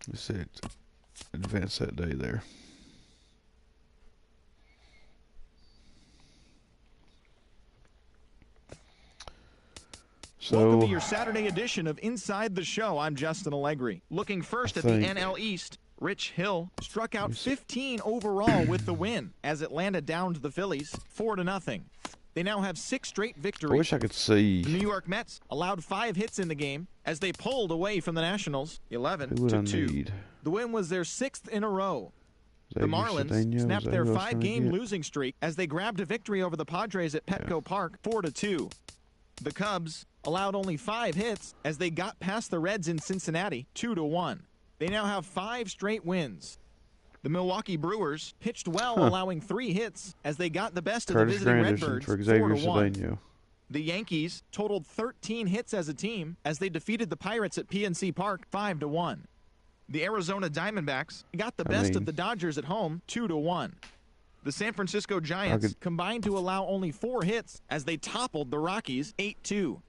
Let's see. Advance that day there. Welcome to So, your Saturday edition of Inside the Show. I'm Justin Allegri. Looking first at the think- NL East, Rich Hill struck out 15 overall with the win as Atlanta downed the Phillies 4-0. They now have 6 straight I victories. wish I could see. The New York Mets allowed 5 hits in the game as they pulled away from the Nationals Who would I 11-2. need? The win was their 6th in a row. The Xavier Marlins Cedeno, is snapped that their who I was trying to 5-game get? losing streak as they grabbed a victory over the Padres at Petco Park 4-2. The Cubs allowed only 5 hits as they got past the Reds in Cincinnati 2-1. They now have 5 straight wins. The Milwaukee Brewers pitched well, allowing 3 hits as they got the best of the Curtis visiting Granderson Redbirds for Xavier 4-1. Cedeno. The Yankees totaled 13 hits as a team as they defeated the Pirates at PNC Park 5-1. The Arizona Diamondbacks got the best of the Dodgers at home 2-1. The San Francisco Giants combined to allow only 4 hits as they toppled the Rockies 8-2.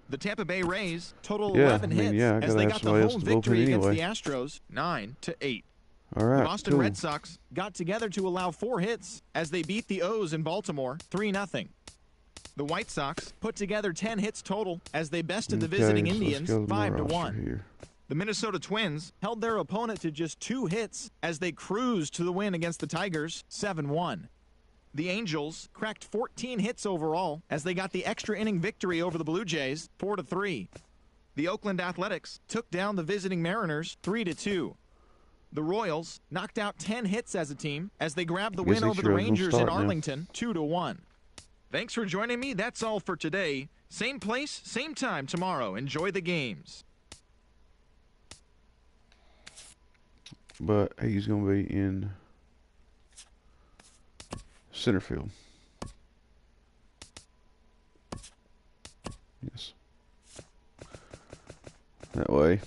The Tampa Bay Rays totaled 11 hits as they got the home victory against the Astros 9-8. All right, The Boston Red Sox got together to allow 4 hits as they beat the O's in Baltimore 3-0. The White Sox put together 10 hits total as they bested the visiting Indians 5-1. The Minnesota Twins held their opponent to just 2 hits as they cruised to the win against the Tigers 7-1. The Angels cracked 14 hits overall as they got the extra inning victory over the Blue Jays 4-3. The Oakland Athletics took down the visiting Mariners 3-2. The Royals knocked out 10 hits as a team as they grabbed the win over the Rangers in Arlington 2-1. Thanks for joining me. That's all for today. Same place, same time tomorrow. Enjoy the games. But he's going to be in center field. Yes. That way.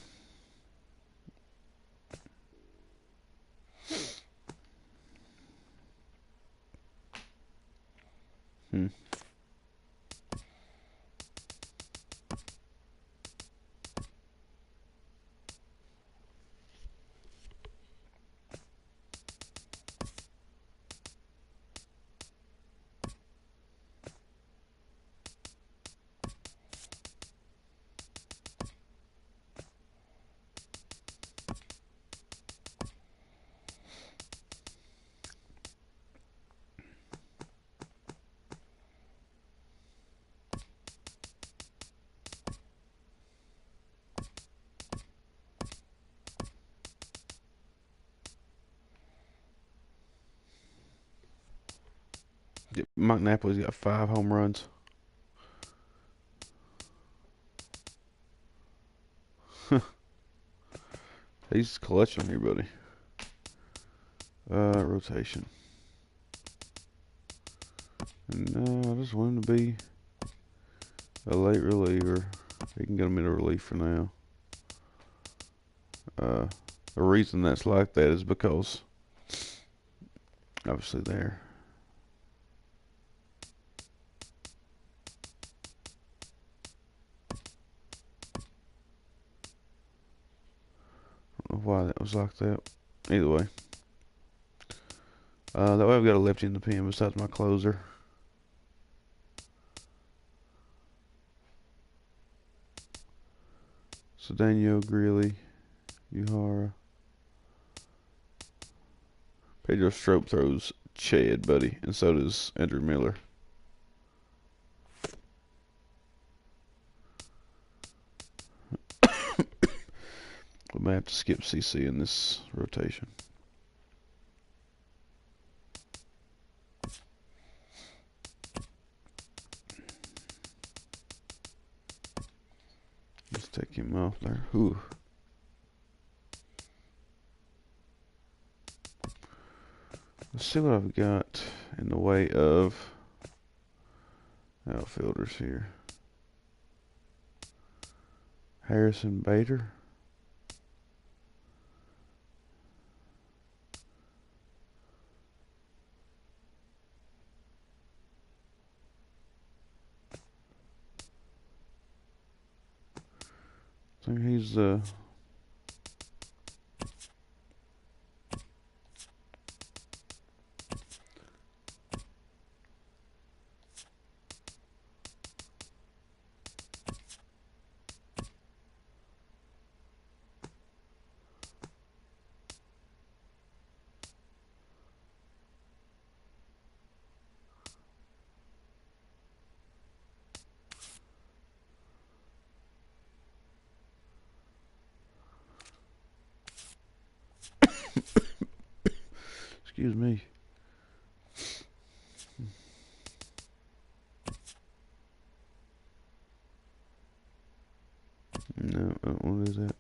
Mike Napoli's got 5 home runs. He's clutching here, buddy. Rotation. And I just want him to be a late reliever. He can get him in a relief for now. The reason that's like that is because obviously there. I don't know why that was like that. Either way. That way I've got a lefty in the pen besides my closer. Cedeno, Greeley, Uhara. Pedro Strop throws Chad, buddy, and so does Andrew Miller. We may have to skip CC in this rotation. Let's take him off there. Ooh. Let's see what I've got in the way of outfielders here. Harrison Bader. I think he's excuse me. No, I don't want to do that.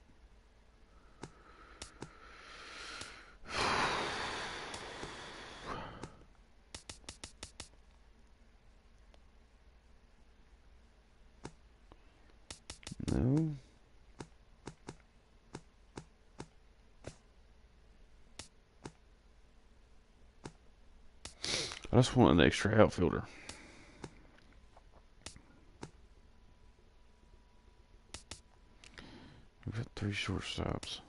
No. I just want an extra outfielder. We've got 3 shortstops.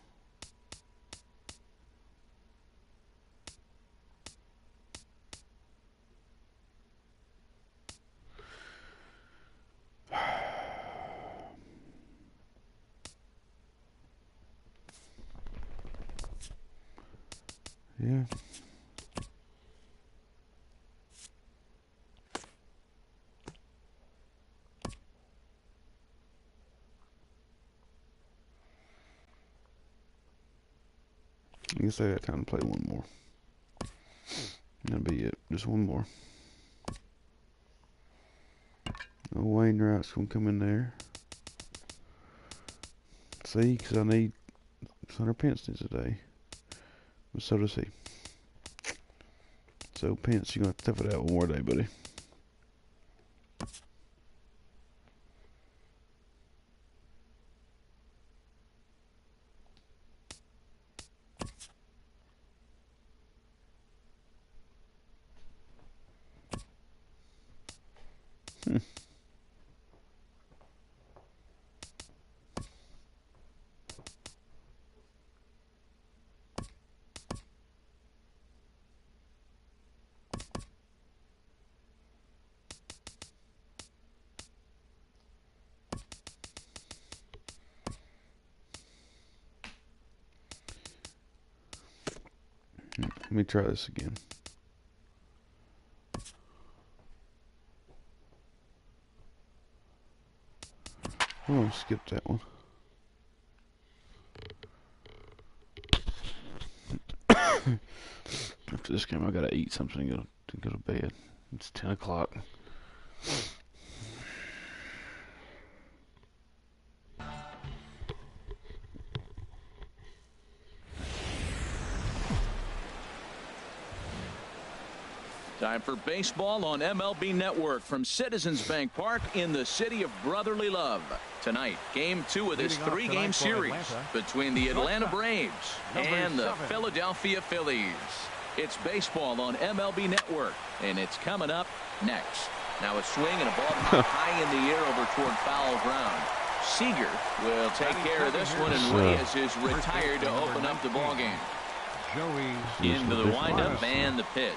Yeah. I guess I got time to play one more. That'll be it. Just one more. Oh, Wainwright's going to come in there. See, because I need Hunter Pence today. But so does he. So, Pence, you're going to have to tough it out one more day, buddy. Let me try this again. Oh, skip that one. After this game, I gotta eat something to go to bed. It's 10 o'clock. Time for baseball on MLB Network from Citizens Bank Park in the city of brotherly love. Tonight, Game 2 of this three-game series between the Atlanta Braves and the Philadelphia Phillies. It's baseball on MLB Network, and it's coming up next. Now a swing and a ball high in the air over toward foul ground. Seager will take care of this one, and Reyes is retired to open up the ballgame. Into the windup and the pitch.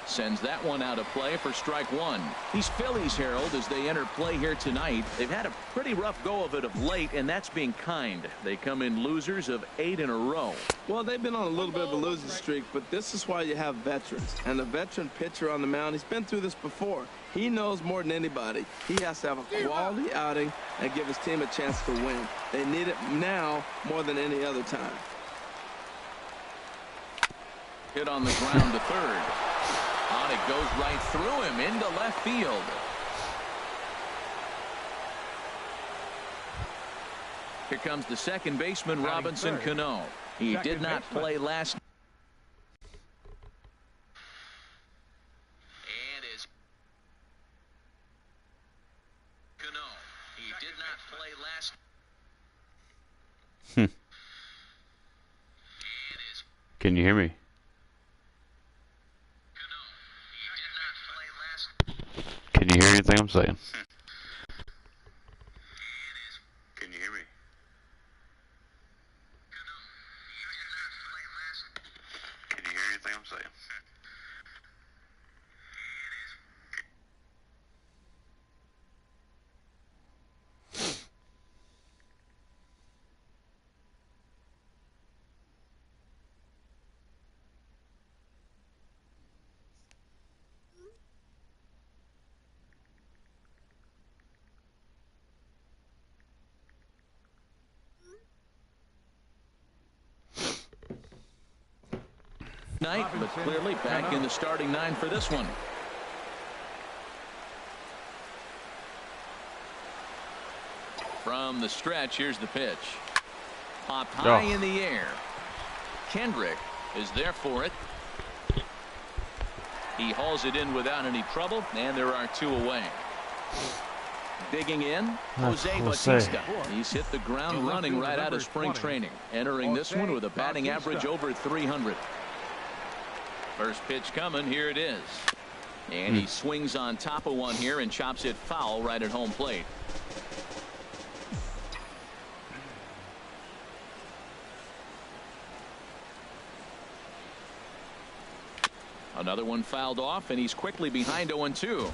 Sends that one out of play for strike one. These Phillies, Harold, as they enter play here tonight, they've had a pretty rough go of it of late, and that's being kind. They come in losers of 8 in a row. Well, they've been on a little bit of a losing streak, but this is why you have veterans. And the veteran pitcher on the mound, he's been through this before. He knows more than anybody. He has to have a quality outing and give his team a chance to win. They need it now more than any other time. Hit on the ground to third. On it goes right through him into left field. Here comes the second baseman, Robinson Cano. He did not play last. And is Cano. He did not play last. Can you hear me? Can you hear anything I'm saying? Can you hear me? Can you hear anything I'm saying? Night, but clearly back in the starting 9 for this one. From the stretch, here's the pitch. Popped high in the air. Kendrick is there for it. He hauls it in without any trouble, and there are 2 away. Digging in, Jose Bautista. He's hit the ground running right out of spring training. Entering this one with a batting average over 300. First pitch coming, here it is. And he swings on top of one here and chops it foul right at home plate. Another one fouled off, and he's quickly behind 0-2.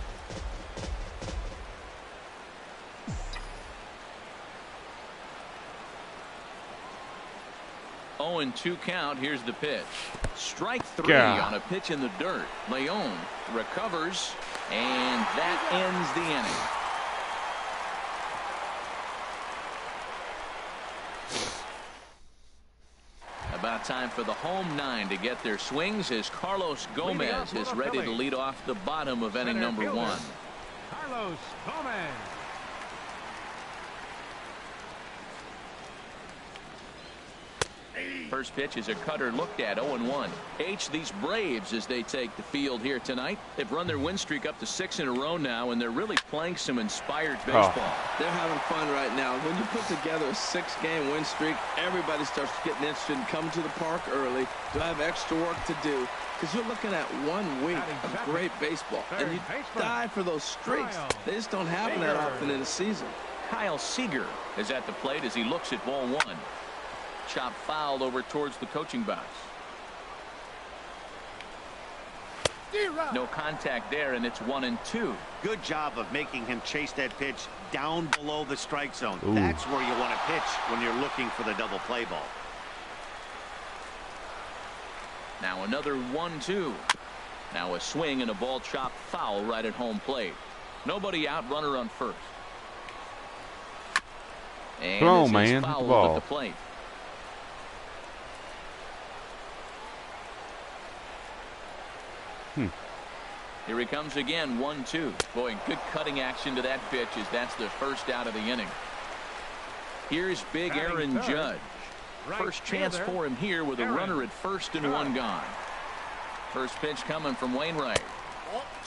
0-2 count. Here's the pitch. Strike 3 on a pitch in the dirt. Leon recovers, and that ends the inning. About time for the home 9 to get their swings as Carlos Gomez is ready to lead off the bottom of inning number 1. Carlos Gomez. First pitch is a cutter looked at. 0-1. These Braves, as they take the field here tonight, they've run their win streak up to 6 in a row now, and they're really playing some inspired baseball. They're having fun right now. When you put together a 6-game win streak, everybody starts getting interested in coming to the park early. Do I have extra work to do? Because you're looking at 1 week of great baseball, and you die for those streaks. They just don't happen that often in a season. Kyle Seager is at the plate as he looks at ball 1. Chop fouled over towards the coaching box. No contact there, and it's 1-2. Good job of making him chase that pitch down below the strike zone. That's where you want to pitch when you're looking for the double play ball. Now another 1-2. Now a swing and a ball chopped foul right at home plate. Nobody out, runner on first. And come on, man, foul hit the ball at the plate. Here he comes again, 1-2. Boy, good cutting action to that pitch as that's the first out of the inning. Here's big Aaron Judge. First chance for him here with a runner at first and one gone. First pitch coming from Wainwright.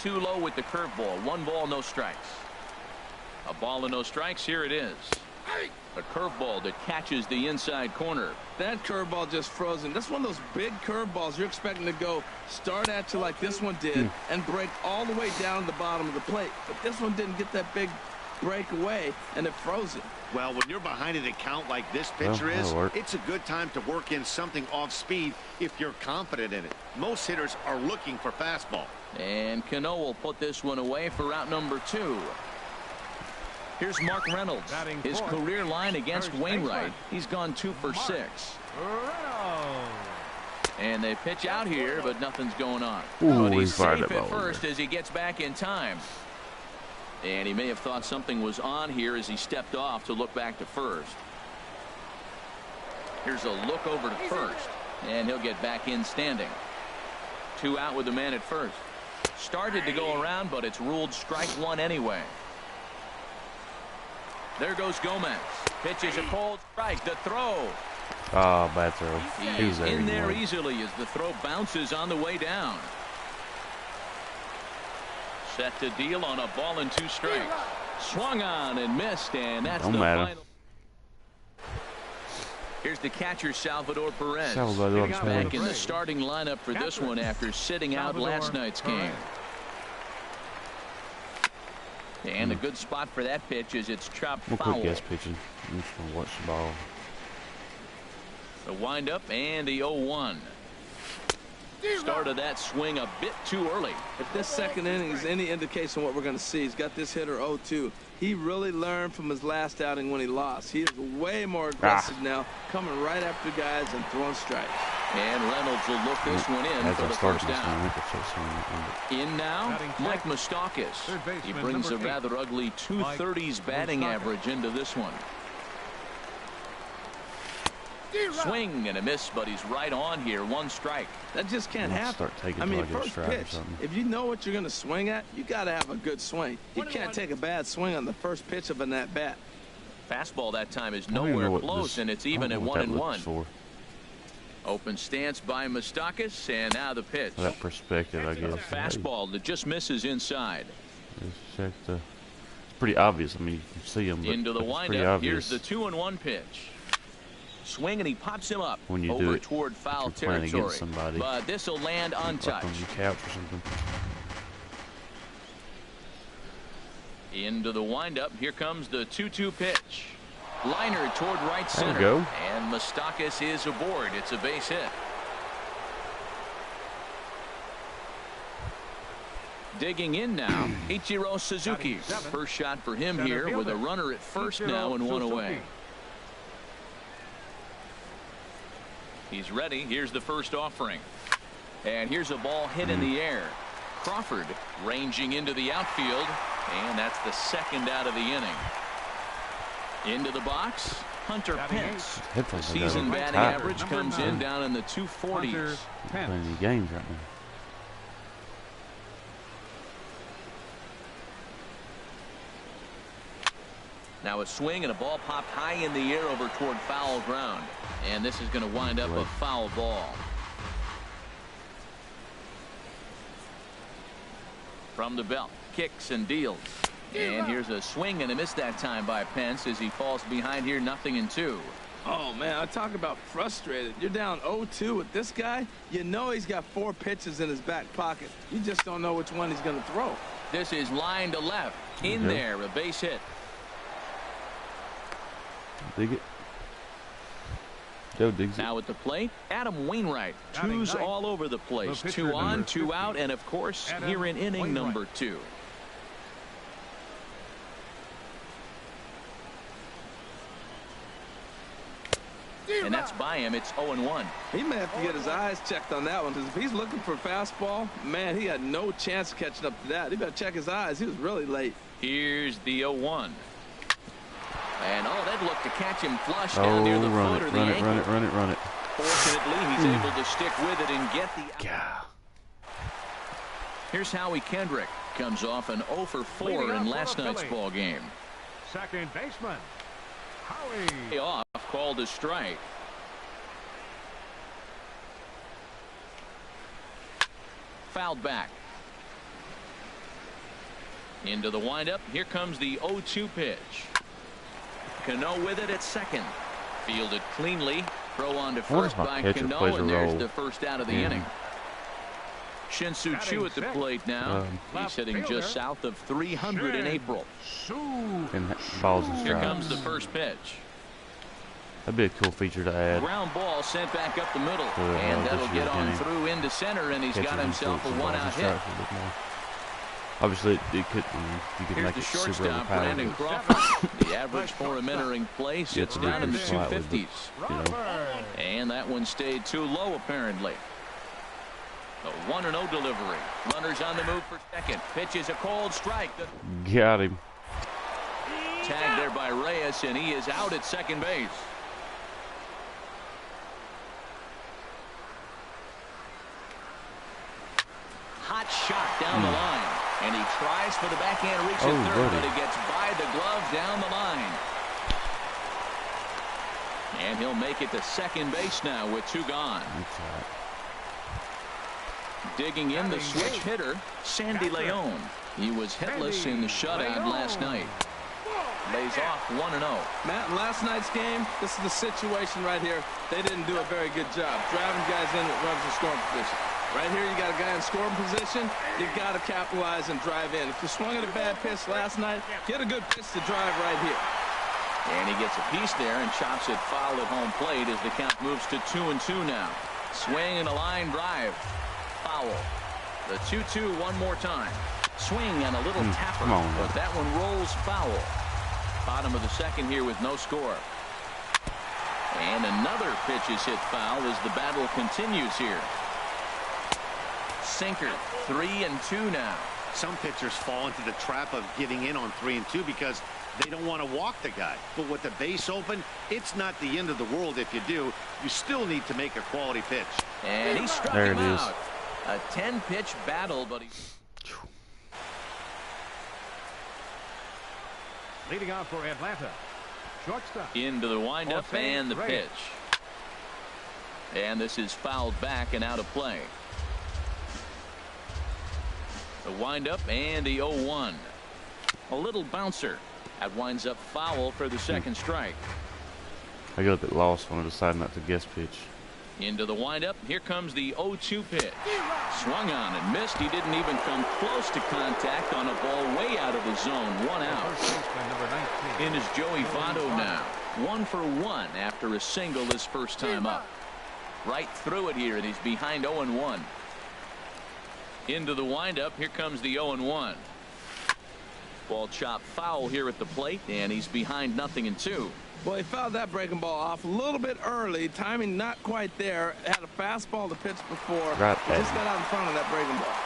Too low with the curveball. 1 ball, no strikes. A ball and no strikes. Here it is. A curveball that catches the inside corner. That curveball just frozen. That's one of those big curveballs you're expecting to go start at you like this one did and break all the way down to the bottom of the plate. But this one didn't get that big break away, and it froze it. Well, when you're behind an account like this pitcher is, it's a good time to work in something off speed if you're confident in it. Most hitters are looking for fastball. And Cano will put this one away for out number 2. Here's Mark Reynolds. His career line against Wainwright. He's gone 2 for 6. And they pitch out here, but nothing's going on. But he's safe at first as he gets back in time. And he may have thought something was on here as he stepped off to look back to first. Here's a look over to first. And he'll get back in standing. 2 out with the man at first. Started to go around, but it's ruled strike 1 anyway. There goes Gomez. Pitches a cold strike. The throw. Oh, bad throw. He's in there easily as the throw bounces on the way down. Set to deal on a ball and 2 strikes. Swung on and missed, and that's the final. Here's the catcher, Salvador Perez. Back in the starting lineup for this one after sitting out last night's game. And a good spot for that pitch is it's chopped foul. Quick guess pitching. I'm just going to watch the ball. The windup and the 0-1. Started that swing a bit too early. If this second inning is any indication of what we're going to see, he's got this hitter 0-2. He really learned from his last outing when he lost. He is way more aggressive now, coming right after guys and throwing strikes. And Reynolds will look this one in for the first down. In now, Mike Moustakas. He brings a rather ugly 230s batting average into this one. Swing and a miss, but he's right on here. 1 strike. That just can't happen. I mean, first pitch, if you know what you're going to swing at, you got to have a good swing. You can't take a bad swing on the first pitch of an at-bat. Fastball that time is nowhere close, and it's even at 1-1. Open stance by Moustakas, and now the pitch. That perspective, I guess. A fastball that just misses inside. It's pretty obvious. I mean, you can see him, but into the windup. Here's the 2-1 pitch. Swing, and he pops him up when you over do it, toward foul territory. Somebody, but this will land untouched. On your couch or something. Into the windup. Here comes the 2-2 pitch. Liner toward right center. There you go. And Moustakas is aboard. It's a base hit. Digging in now, Ichiro Suzuki. First shot for him here with a runner at first now and 1 away. He's ready. Here's the first offering. And here's a ball hit in the air. Crawford ranging into the outfield. And that's the second out of the inning. Into the box, Hunter Pence. The season batting average comes in down in the 240s. Playing the games right now. Now a swing and a ball popped high in the air over toward foul ground. And this is going to wind up a foul ball. From the belt, kicks and deals. And here's a swing and a miss that time by Pence as he falls behind here, 0-2. Oh, man, I talk about frustrated. You're down 0-2 with this guy. You know he's got 4 pitches in his back pocket. You just don't know which one he's going to throw. This is line to left. In there, a base hit. Dig it. Joe digs it. Now at the plate, Adam Wainwright. 2s all over the place. 2 on, 2 out, and of course, here in inning number 2. And that's by him. It's 0-1. He may have to get his eyes checked on that one, because if he's looking for a fastball, man, he had no chance of catching up to that. He better check his eyes. He was really late. Here's the 0-1. And that looked to catch him flush down near the foot or the ankle. Run it. Fortunately, he's able to stick with it and get the. Here's Howie Kendrick. Comes off an 0 for 4 in last night's ball game. Second baseman, Howie. Off, called a strike. Fouled back. Into the windup. Here comes the 0-2 pitch. Cano with it at second. Fielded cleanly. Throw on to first by Cano, and there's the first out of the inning. Shin-Soo Choo at the plate now. He's hitting just south of 300 in April. Here comes the first pitch. That'd be a cool feature to add. Ground ball sent back up the middle, and that'll get on through into center, and he's got himself a one-out hit. Obviously, you could make it super overpowered. Brandon Crawford. The average for him entering play sits down in the 250s. You know. And that one stayed too low, apparently. A 1-0 delivery. Runners on the move for second. Pitch is a cold strike. Got him. Tagged there by Reyes, and he is out at second base. Hot shot down the line. And he tries for the backhand reach at third, but he gets by the glove down the line. And he'll make it to second base now with 2 gone. Digging in the switch hitter, Sandy Leon. He was hitless in the shutout last night. Lays off 1-0. Matt, in last night's game, this is the situation right here. They didn't do a very good job driving guys in with runners in scoring position. Right here, you got a guy in scoring position. You got to capitalize and drive in. If you swung at a bad pitch last night, get a good pitch to drive right here. And he gets a piece there and chops it foul at home plate as the count moves to 2-2 now. Swing and a line drive. Foul. The 2-2 one more time. Swing and a little tapper, but that one rolls foul. Bottom of the second here with no score. And another pitch is hit foul as the battle continues here. Sinker, 3-2 now. Some pitchers fall into the trap of getting in on 3-2 because they don't want to walk the guy. But with the base open, it's not the end of the world if you do. You still need to make a quality pitch. And he struck him out. A 10-pitch battle, but he... Leading off for Atlanta, shortstop. Into the windup and the pitch. And this is fouled back and out of play. The windup and the 0-1. A little bouncer. That winds up foul for the second strike. I get a bit lost when I decide not to guess pitch. Into the windup. Here comes the 0-2 pitch. Swung on and missed. He didn't even come close to contact on a ball way out of the zone. 1 out. In is Joey Votto now. 1 for 1 after a single his first time up. Right through it here, and he's behind 0-1. Into the windup. Here comes the 0-1. Ball chopped foul here at the plate, and he's behind 0-2. Well, he fouled that breaking ball off a little bit early. Timing not quite there. Had a fastball to pitch before. He just got out in front of that breaking ball.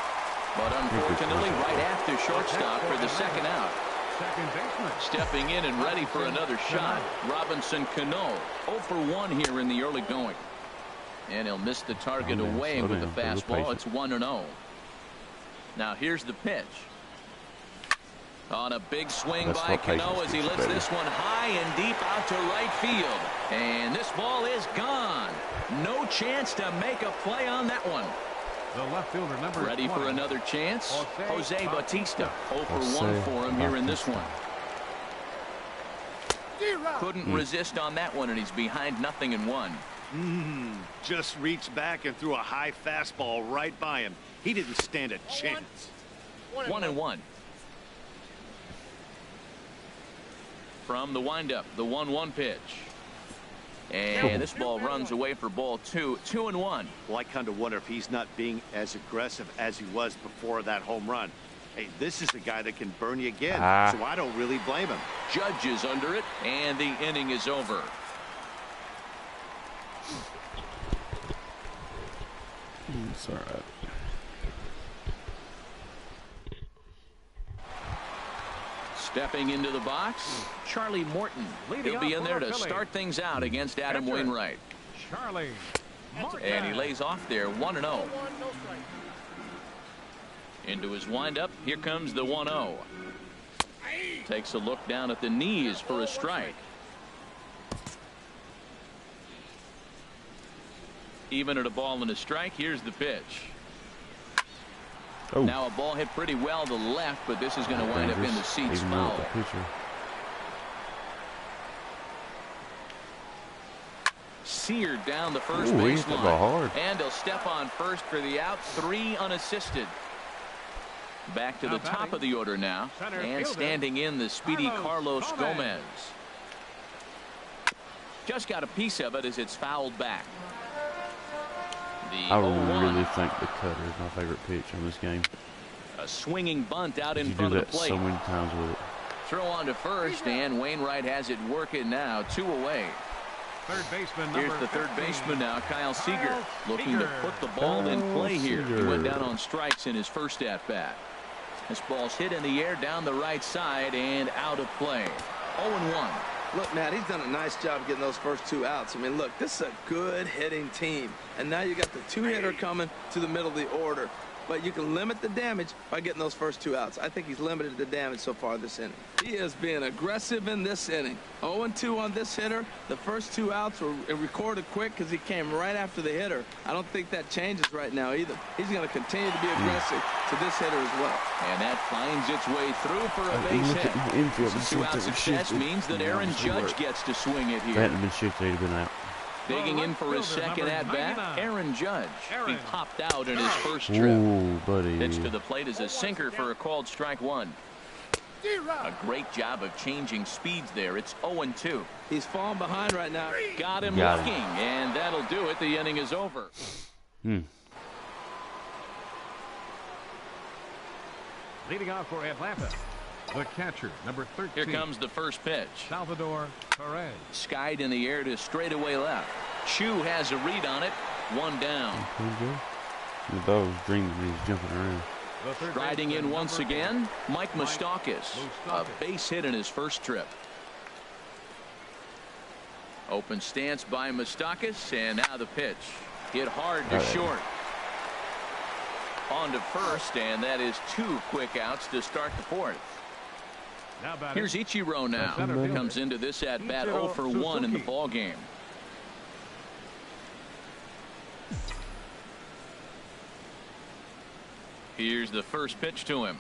But unfortunately, right after shortstop for the second out. Stepping in and ready for another shot. Robinson Cano. 0 for 1 here in the early going. And he'll miss the target away with the fastball. It's 1-0. Now here's the pitch. On a big swing by Cano as he lets this one high and deep out to right field. And this ball is gone. No chance to make a play on that one. The left fielder number ready 20. For another chance. Jose Bautista. 0 for 1 for him here in this one. Couldn't resist on that one, and he's behind 0-1. Just reached back and threw a high fastball right by him. He didn't stand a chance. 1-1. From the windup, the 1-1 pitch. And this ball runs away for ball 2. 2-1. Well, I kind of wonder if he's not being as aggressive as he was before that home run. Hey, this is the guy that can burn you again, so I don't really blame him. Judge is under it, and the inning is over. It's all right. Stepping into the box, Charlie Morton. He'll be in there to start things out against Adam Wainwright. Charlie Morton. And he lays off there, 1-0. Into his windup. Here comes the 1-0. Takes a look down at the knees for a strike. Even at a ball and a strike. Here's the pitch. Oh. Now a ball hit pretty well to the left, but this is going to wind up in the seats foul. Seared down the first baseline, and he'll step on first for the out. 3 unassisted. Back to the top of the order now, and standing in the speedy Carlos Gomez. Just got a piece of it as it's fouled back. I really think the cutter is my favorite pitch in this game. A swinging bunt out in front of the plate. So many times with it. Throw on to first, and Wainwright has it working now. 2 away. Third baseman. Here's the third baseman now, Kyle Seager, looking to put the ball in play here. He went down on strikes in his first at bat. This ball's hit in the air down the right side and out of play. 0-1. Look, Matt, he's done a nice job getting those first 2 outs. I mean, look, this is a good hitting team. And now you got the 2-hitter coming to the middle of the order. But you can limit the damage by getting those first 2 outs. I think he's limited the damage so far this inning. He is being aggressive in this inning. 0-2 on this hitter. The first 2 outs were recorded quick because he came right after the hitter. I don't think that changes right now either. He's going to continue to be aggressive to this hitter as well. And that finds its way through for a base hit. Some 2-out success means that Aaron Judge gets to swing it here. That hadn't been shifted, he'd have been out. Digging in for his second at-bat, Aaron Judge. He popped out in his first trip. Ooh, buddy. Pitch to the plate is a sinker for a called strike 1. A great job of changing speeds there. It's 0-2. He's falling behind right now. Got him looking, and that'll do it. The inning is over. Leading off for Atlanta, the catcher, number 13. Here comes the first pitch. Salvador Perez. Skied in the air to straightaway left. Chu has a read on it. 1 down. The dog was dreaming when he's jumping around. Riding in once again, Mike Moustakas. A base hit in his first trip. Open stance by Moustakas, and now the pitch. Hit hard to short. On to first, and that is 2 quick outs to start the 4th. Here's Ichiro now. Comes into this at bat 0 for 1 in the ball game. Here's the first pitch to him.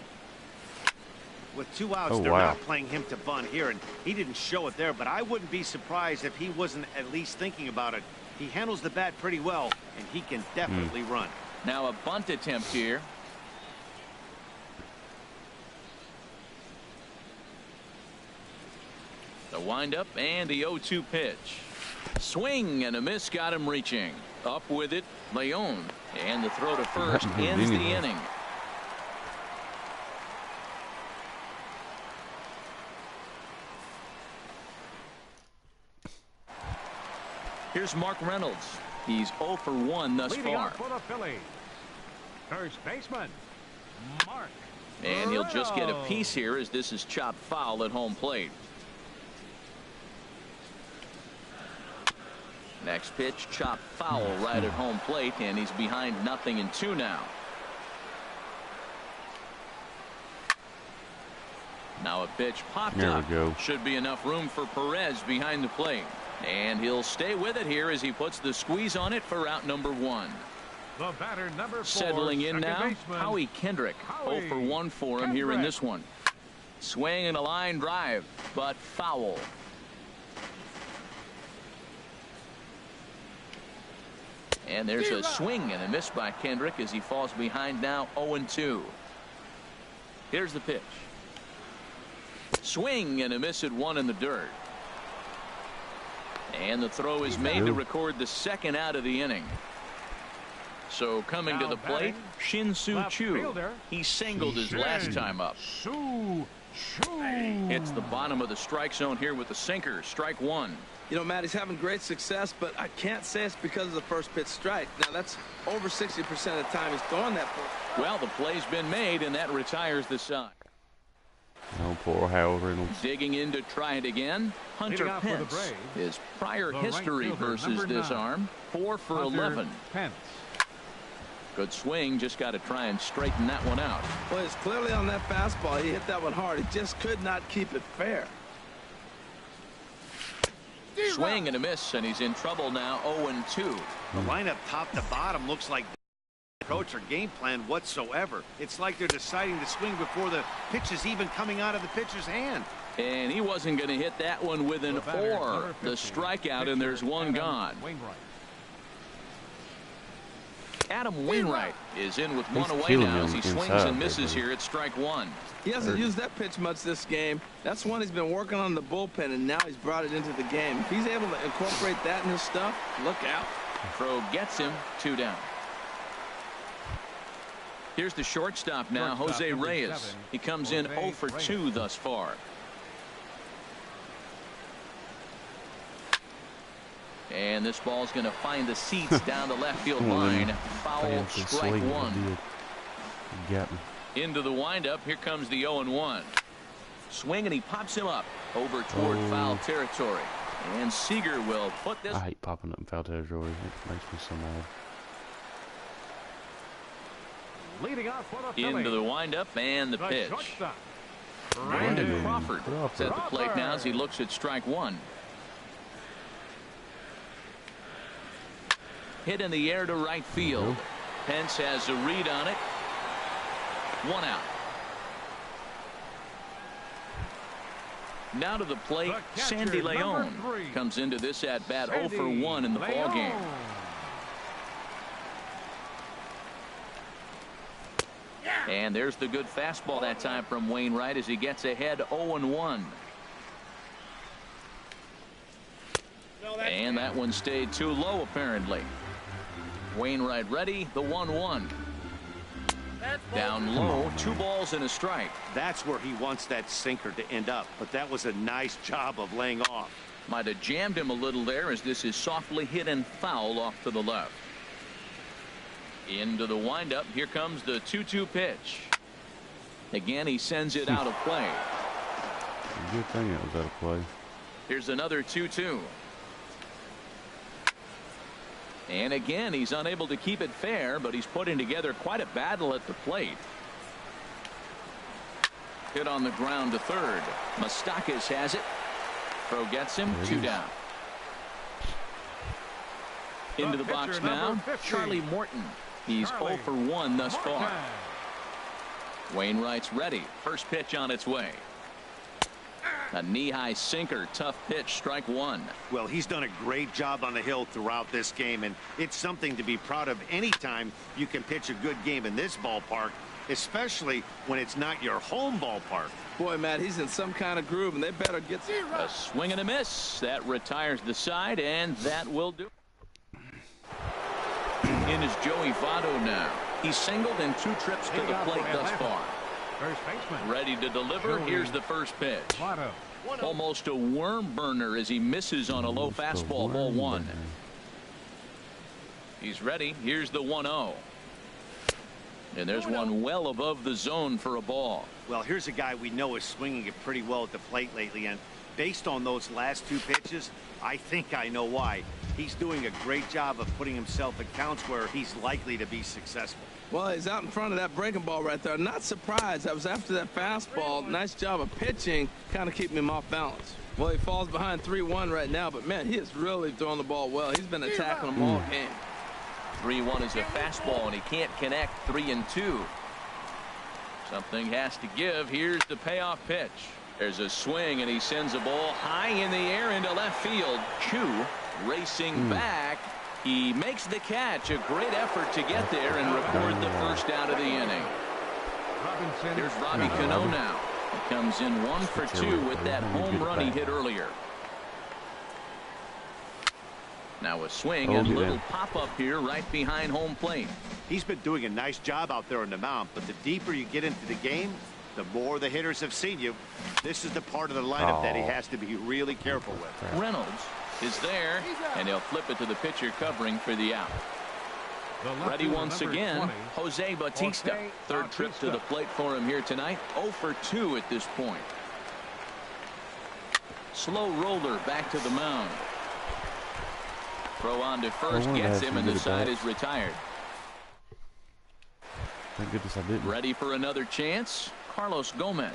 With 2 outs, they're not playing him to bunt here, and he didn't show it there, but I wouldn't be surprised if he wasn't at least thinking about it. He handles the bat pretty well, and he can definitely run. Now a bunt attempt here. The windup and the 0-2 pitch. Swing and a miss got him reaching. Up with it, Leon. And the throw to first ends the inning. Here's Mark Reynolds. He's 0 for 1 thus far. For the Phillies, first baseman, Mark. And he'll just get a piece here as this is chopped foul at home plate. Next pitch, chopped foul right at home plate, and he's behind 0-2 now. Now a pitch popped up. Should be enough room for Perez behind the plate. And he'll stay with it here as he puts the squeeze on it for out number 1. The batter, number 4, settling in now, baseman, Howie Kendrick. 0 for 1 for him here in this one. Swing and a line drive, but foul. And there's a swing and a miss by Kendrick as he falls behind now 0-2. Here's the pitch. Swing and a miss at 1 in the dirt. And the throw is made to record the second out of the inning. So coming to the plate, Shin-Soo Choo. He singled his last time up. Hits the bottom of the strike zone here with the sinker. Strike 1. You know, Matt, he's having great success, but I can't say it's because of the first pitch strike. Now, that's over 60% of the time he's throwing that first. Well, the play's been made, and that retires the side. Oh, poor Howard Reynolds. Digging in to try it again. Hunter Pence. His prior history versus this arm. 4 for 11. Pence. Good swing, just got to try and straighten that one out. Well, it's clearly on that fastball. He hit that one hard. He just could not keep it fair. Swing and a miss, and he's in trouble now. 0-2. The lineup top to bottom looks like approach or game plan whatsoever. It's like they're deciding to swing before the pitch is even coming out of the pitcher's hand. And he wasn't going to hit that one with an or. The strikeout, and there's one gone. Adam Wainwright is in with one away now as he swings and misses here at strike one. He hasn't used that pitch much this game. That's one he's been working on in the bullpen, and now he's brought it into the game. If he's able to incorporate that in his stuff, look out. Throw gets him, 2 down. Here's the shortstop now, Jose Reyes. He comes in 0 for 2 thus far. And this ball's going to find the seats down the left field line. Foul, strike one. Into the windup. Here comes the 0-1. Swing, and he pops him up over toward foul territory. And Seager will put this. I hate popping up in foul territory. It makes me so mad. Leading off for the Into the windup and the pitch. Brandon Crawford is at the plate now as he looks at strike one. Hit in the air to right field. Pence has a read on it. 1 out. Now to the plate, Sandy Leon comes into this at bat 0 for 1 in the ball game. And there's the good fastball that time from Wainwright as he gets ahead 0-1. And that one stayed too low apparently. Wainwright ready, the 1-1. Down low, 2 balls and a strike. That's where he wants that sinker to end up, but that was a nice job of laying off. Might have jammed him a little there as this is softly hit and foul off to the left. Into the windup. Here comes the 2-2 pitch. Again, he sends it out of play. Good thing it was out of play. Here's another 2-2. And again, he's unable to keep it fair, but he's putting together quite a battle at the plate. Hit on the ground to third. Moustakas has it. Throw gets him, 2 down. Into the box now, Charlie Morton. He's 0 for 1 thus far. Wainwright's ready. First pitch on its way. A knee-high sinker, tough pitch, strike one. Well, he's done a great job on the hill throughout this game, and it's something to be proud of anytime you can pitch a good game in this ballpark, especially when it's not your home ballpark. Boy, Matt, he's in some kind of groove, and they better get a swing and a miss. That retires the side, and that will do. In is Joey Votto now. He's singled in 2 trips to the plate thus far. Ready to deliver. Here's the first pitch. Almost a worm burner as he misses on a low fastball, ball 1. He's ready. Here's the 1-0. And there's one well above the zone for a ball. Well, here's a guy we know is swinging it pretty well at the plate lately, and based on those last 2 pitches, I think I know why. He's doing a great job of putting himself at counts where he's likely to be successful. Well, he's out in front of that breaking ball right there. Not surprised. That was after that fastball. Nice job of pitching, kind of keeping him off balance. Well, he falls behind 3-1 right now, but man, he is really throwing the ball well. He's been attacking them all game. 3-1 is a fastball, and he can't connect. 3-2. Something has to give. Here's the payoff pitch. There's a swing, and he sends a ball high in the air into left field. Chu racing back. He makes the catch. A great effort to get there and record the first out of the inning. Here's Robbie Cano now. He comes in 1 for 2 with that home run he hit earlier. Now a swing and a little pop-up here right behind home plate. He's been doing a nice job out there on the mound, but the deeper you get into the game, the more the hitters have seen you. This is the part of the lineup that he has to be really careful with. Reynolds is there, and he'll flip it to the pitcher covering for the out. Ready once again, Jose Bautista. Third trip to the plate for him here tonight. 0 for 2 at this point. Slow roller back to the mound. Throw on to first, gets him, and the side is retired. Thank goodness I didn't. Ready for another chance? Carlos Gomez.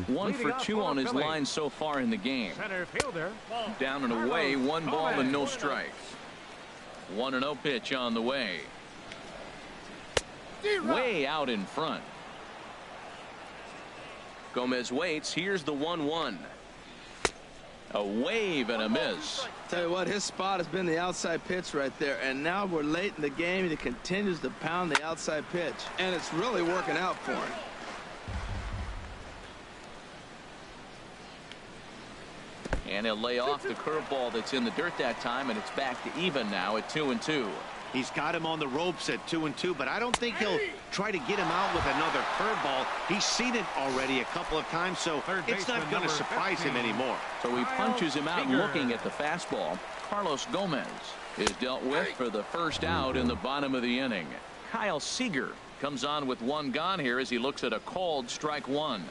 1 for 2 on his line so far in the game. Center fielder. Down and away, 1 ball and no strikes. 1-0 pitch on the way. Way out in front. Gomez waits. Here's the 1-1. A wave and a miss. Tell you what, his spot has been the outside pitch right there, and now we're late in the game and he continues to pound the outside pitch, and it's really working out for him. And he'll lay off the curveball that's in the dirt that time, and it's back to even now at 2-2. He's got him on the ropes at 2-2, but I don't think he'll try to get him out with another curveball. He's seen it already a couple of times, so it's not going to surprise him anymore. So he punches him out looking at the fastball. Carlos Gomez is dealt with for the first out in the bottom of the inning. Kyle Seager comes on with 1 gone here as he looks at a called strike 1.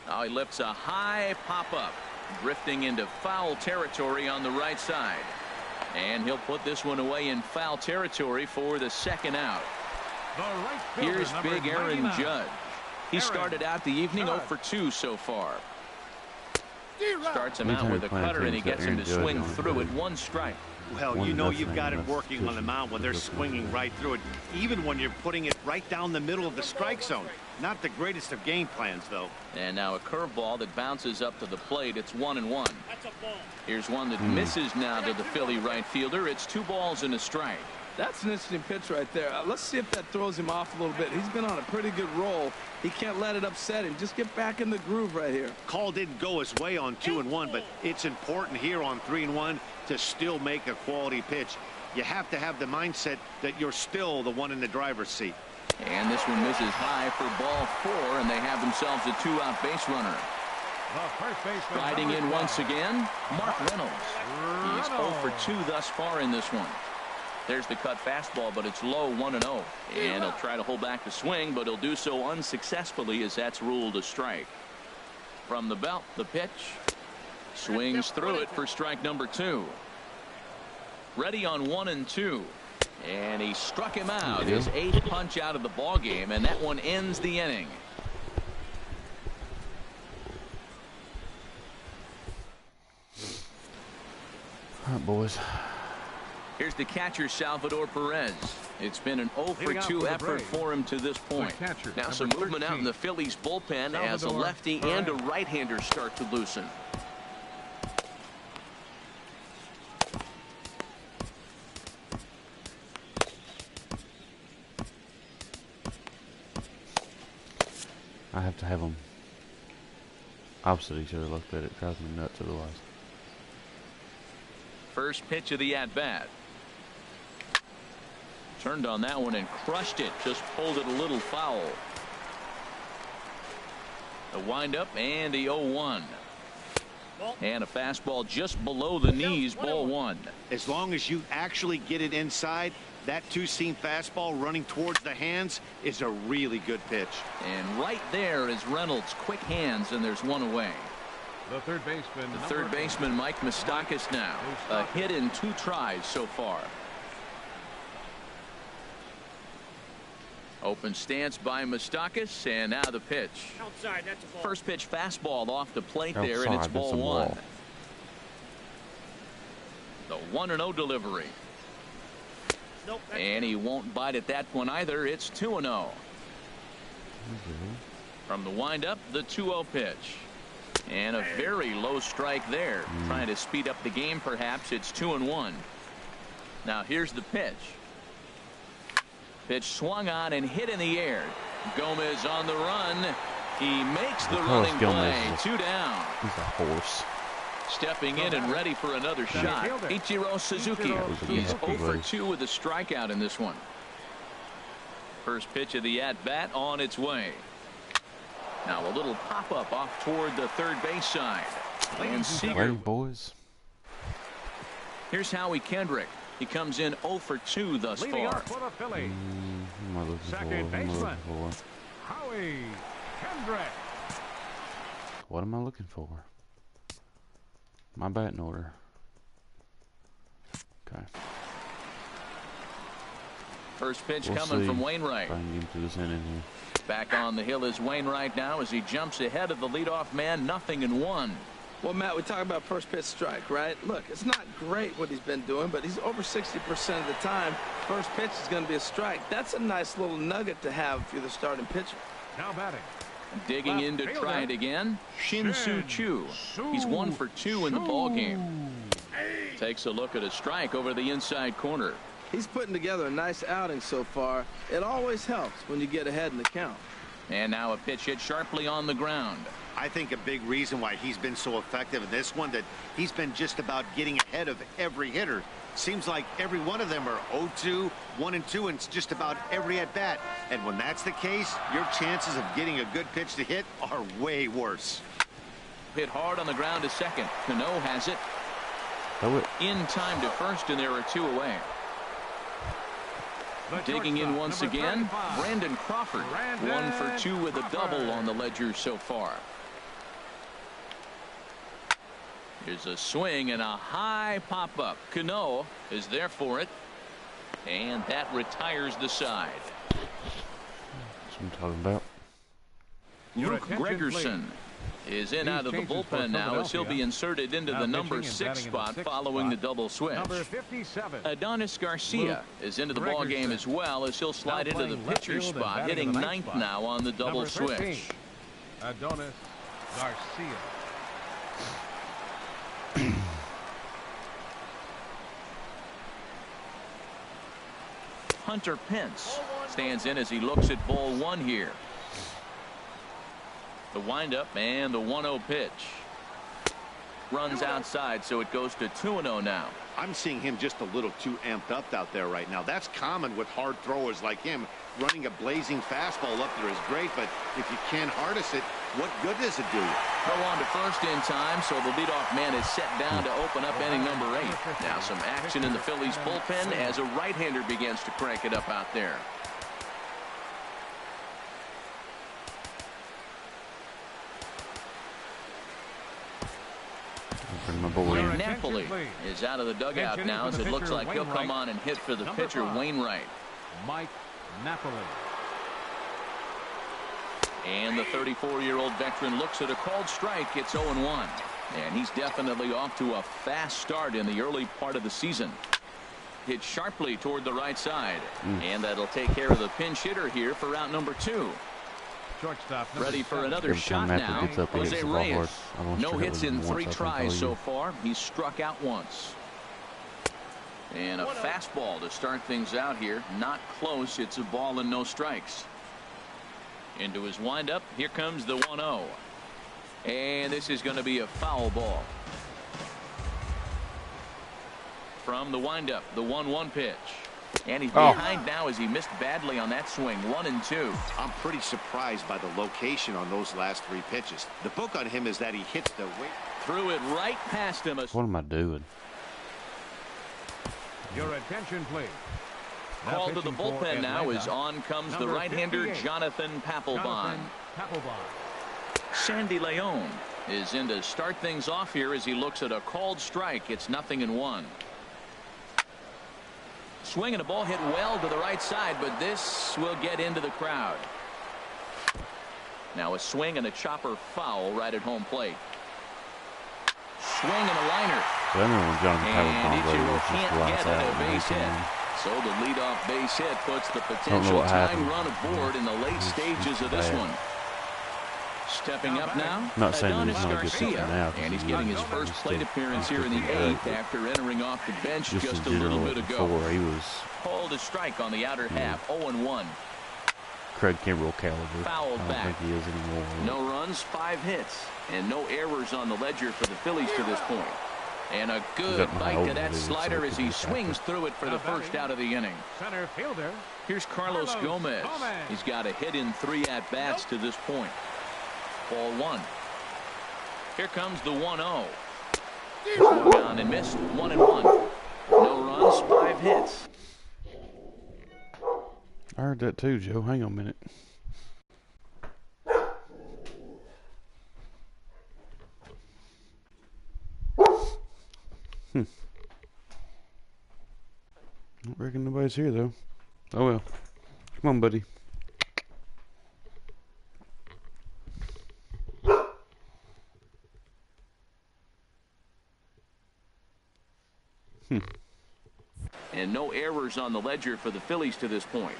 Now he lifts a high pop-up, drifting into foul territory on the right side. And he'll put this one away in foul territory for the second out. Here's big Aaron Judge. He started out the evening 0 for 2 so far. Starts him out with a cutter, and he gets him to swing through it. 1 strike. Well, you know you've got it working on the mound when they're swinging right through it, even when you're putting it right down the middle of the strike zone. Not the greatest of game plans, though. And now a curveball that bounces up to the plate. It's 1-1. Here's one that misses now to the Philly right fielder. It's 2 balls and a strike. That's an interesting pitch right there. Let's see if that throws him off a little bit. He's been on a pretty good roll. He can't let it upset him. Just get back in the groove right here. Call didn't go his way on 2-1, but it's important here on 3-1 to still make a quality pitch. You have to have the mindset that you're still the one in the driver's seat. And this one misses high for ball 4, and they have themselves a 2-out base runner. Riding in once again, Mark Reynolds. He's 0 for 2 thus far in this one. There's the cut fastball, but it's low, 1-0. And he'll try to hold back the swing, but he'll do so unsuccessfully as that's ruled a strike. From the belt, the pitch. Swings through it for strike number 2. Ready on 1-2. And he struck him out. His 8th punch out of the ball game, and that one ends the inning. All right, boys. Here's the catcher, Salvador Perez. It's been an 0 for 2 effort for him to this point. Now some movement out in the Phillies bullpen as a lefty and a right-hander start to loosen. I have to have them opposite each other like that. It drives me nuts otherwise. First pitch of the at-bat. Turned on that one and crushed it. Just pulled it a little foul. The windup and the 0-1. And a fastball just below the knees, ball 1. As long as you actually get it inside, that 2-seam fastball running towards the hands is a really good pitch. And right there is Reynolds' quick hands, and there's one away. The third baseman, Mike Moustakas now. A hit in 2 tries so far. Open stance by Moustakas, and now the pitch. Outside, that's a ball. First pitch fastball off the plate there, and it's ball 1. The 1-0 delivery. Nope, and he won't bite at that one either. It's 2-0. From the windup, the 2-0 pitch. And a very low strike there. Trying to speed up the game, perhaps. It's 2-1. Now here's the pitch. Pitch swung on and hit in the air. Gomez on the run. He makes the running play. 2 down. He's a horse. Stepping in and ready for another shot. Ichiro Suzuki. He's 0 for 2 with a strikeout in this one. First pitch of the at-bat on its way. Now a little pop-up off toward the third base side. And Seager. Boys. Here's Howie Kendrick. He comes in 0 for 2 thus far. Second baseman, Howie Kendrick. What am I looking for? My batting order. Okay. First pitch coming from Wainwright. Try and get him to this inning here. Back on the hill is Wainwright now as he jumps ahead of the leadoff man, 0-1. Well, Matt, we talk about first pitch strike, right? Look, it's not great what he's been doing, but he's over 60% of the time. First pitch is going to be a strike. That's a nice little nugget to have if you're the starting pitcher. Now batting. Digging in to try it again, Shin-Soo Choo. He's 1 for 2 in the ballgame. Takes a look at a strike over the inside corner. He's putting together a nice outing so far. It always helps when you get ahead in the count. And now a pitch hit sharply on the ground. I think a big reason why he's been so effective in this one, that he's been just about getting ahead of every hitter. Seems like every one of them are 0-2, 1-2, and it's just about every at-bat. And when that's the case, your chances of getting a good pitch to hit are way worse. Hit hard on the ground to second. Cano has it. In time to first, and there are 2 away. Digging in once again, Brandon Crawford. 1 for 2 with a double on the ledger so far. Here's a swing and a high pop-up. Cano is there for it. And that retires the side. That's what I'm talking about. Luke Gregerson is in out of the bullpen now as he'll be inserted into the number 6 spot following the double switch. Number 57. Adonis Garcia is into the ball game as well as he'll slide into the pitcher's spot, hitting 9th now on the double switch. Adonis Garcia. Hunter Pence stands in as he looks at ball 1 here. The windup and the 1-0 pitch. Runs outside, so it goes to 2-0 now. I'm seeing him just a little too amped up out there right now. That's common with hard throwers like him. Running a blazing fastball up there is great, but if you can't harness it, what good does it do? Throw on to first in time, so the leadoff man is set down to open up inning number 8. Now some action in the Phillies bullpen as a right-hander begins to crank it up out there. Napoli is out of the dugout now as it looks like he'll come on and hit for the pitcher Wainwright. Mike Napoli. And the 34-year-old veteran looks at a called strike. It's 0-1. And he's definitely off to a fast start in the early part of the season. Hit sharply toward the right side. And that'll take care of the pinch hitter here for out number 2. Ready for another shot now. Jose Reyes. No hits in 3 tries so far. He's struck out once. And a fastball to start things out here. Not close. It's a ball and no strikes. Into his windup. Here comes the 1-0. And this is going to be a foul ball. From the windup, the 1-1 pitch. And he's behind now as he missed badly on that swing. 1-2. I'm pretty surprised by the location on those last 3 pitches. The book on him is that he hits the weight. Threw it right past him. What am I doing? Your attention, please. Called to the bullpen now as on comes the right-hander Jonathan Papelbon. Sandy Leon is in to start things off here as he looks at a called strike. It's 0-1. Swing and a ball hit well to the right side, but this will get into the crowd. Now a swing and a chopper foul right at home plate. Swing and a liner. And Ichiro can't get it, a base hit. So the leadoff base hit puts the potential tying run aboard in the late stages of this one. Stepping up now, Adonis Garcia, and he's getting his first plate appearance here in the 8th after entering off the bench just a little bit ago. He was called a strike on the outer half, 0-1. Craig Kimbrell caliber. Fouled I don't back. think he is anymore. No runs, 5 hits, and no errors on the ledger for the Phillies to this point. And a good bite to that slider as he swings through it for the first out of the inning. Center fielder. Here's Carlos Gomez. He's got a hit in 3 at-bats to this point. Ball 1. Here comes the 1-0. Swung on and missed. 1-1. No runs, 5 hits. I heard that too, Joe. Hang on a minute. I don't reckon nobody's here though. Oh well. Come on, buddy. And no errors on the ledger for the Phillies to this point.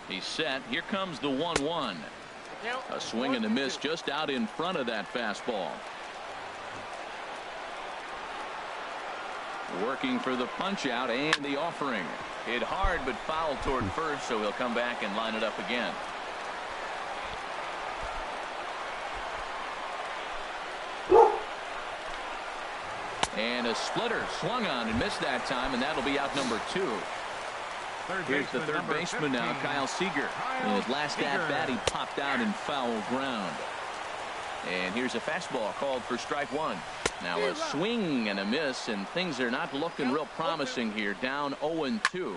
He's set. Here comes the 1-1. A swing and a miss just out in front of that fastball. Working for the punch out and the offering. Hit hard but fouled toward first, so he'll come back and line it up again. And a splitter swung on and missed that time, and that'll be out number 2. Here's the third baseman now, Kyle Seager. In his last at-bat, he popped out in foul ground. And here's a fastball called for strike 1. Now a swing and a miss, and things are not looking real promising here. Down 0-2.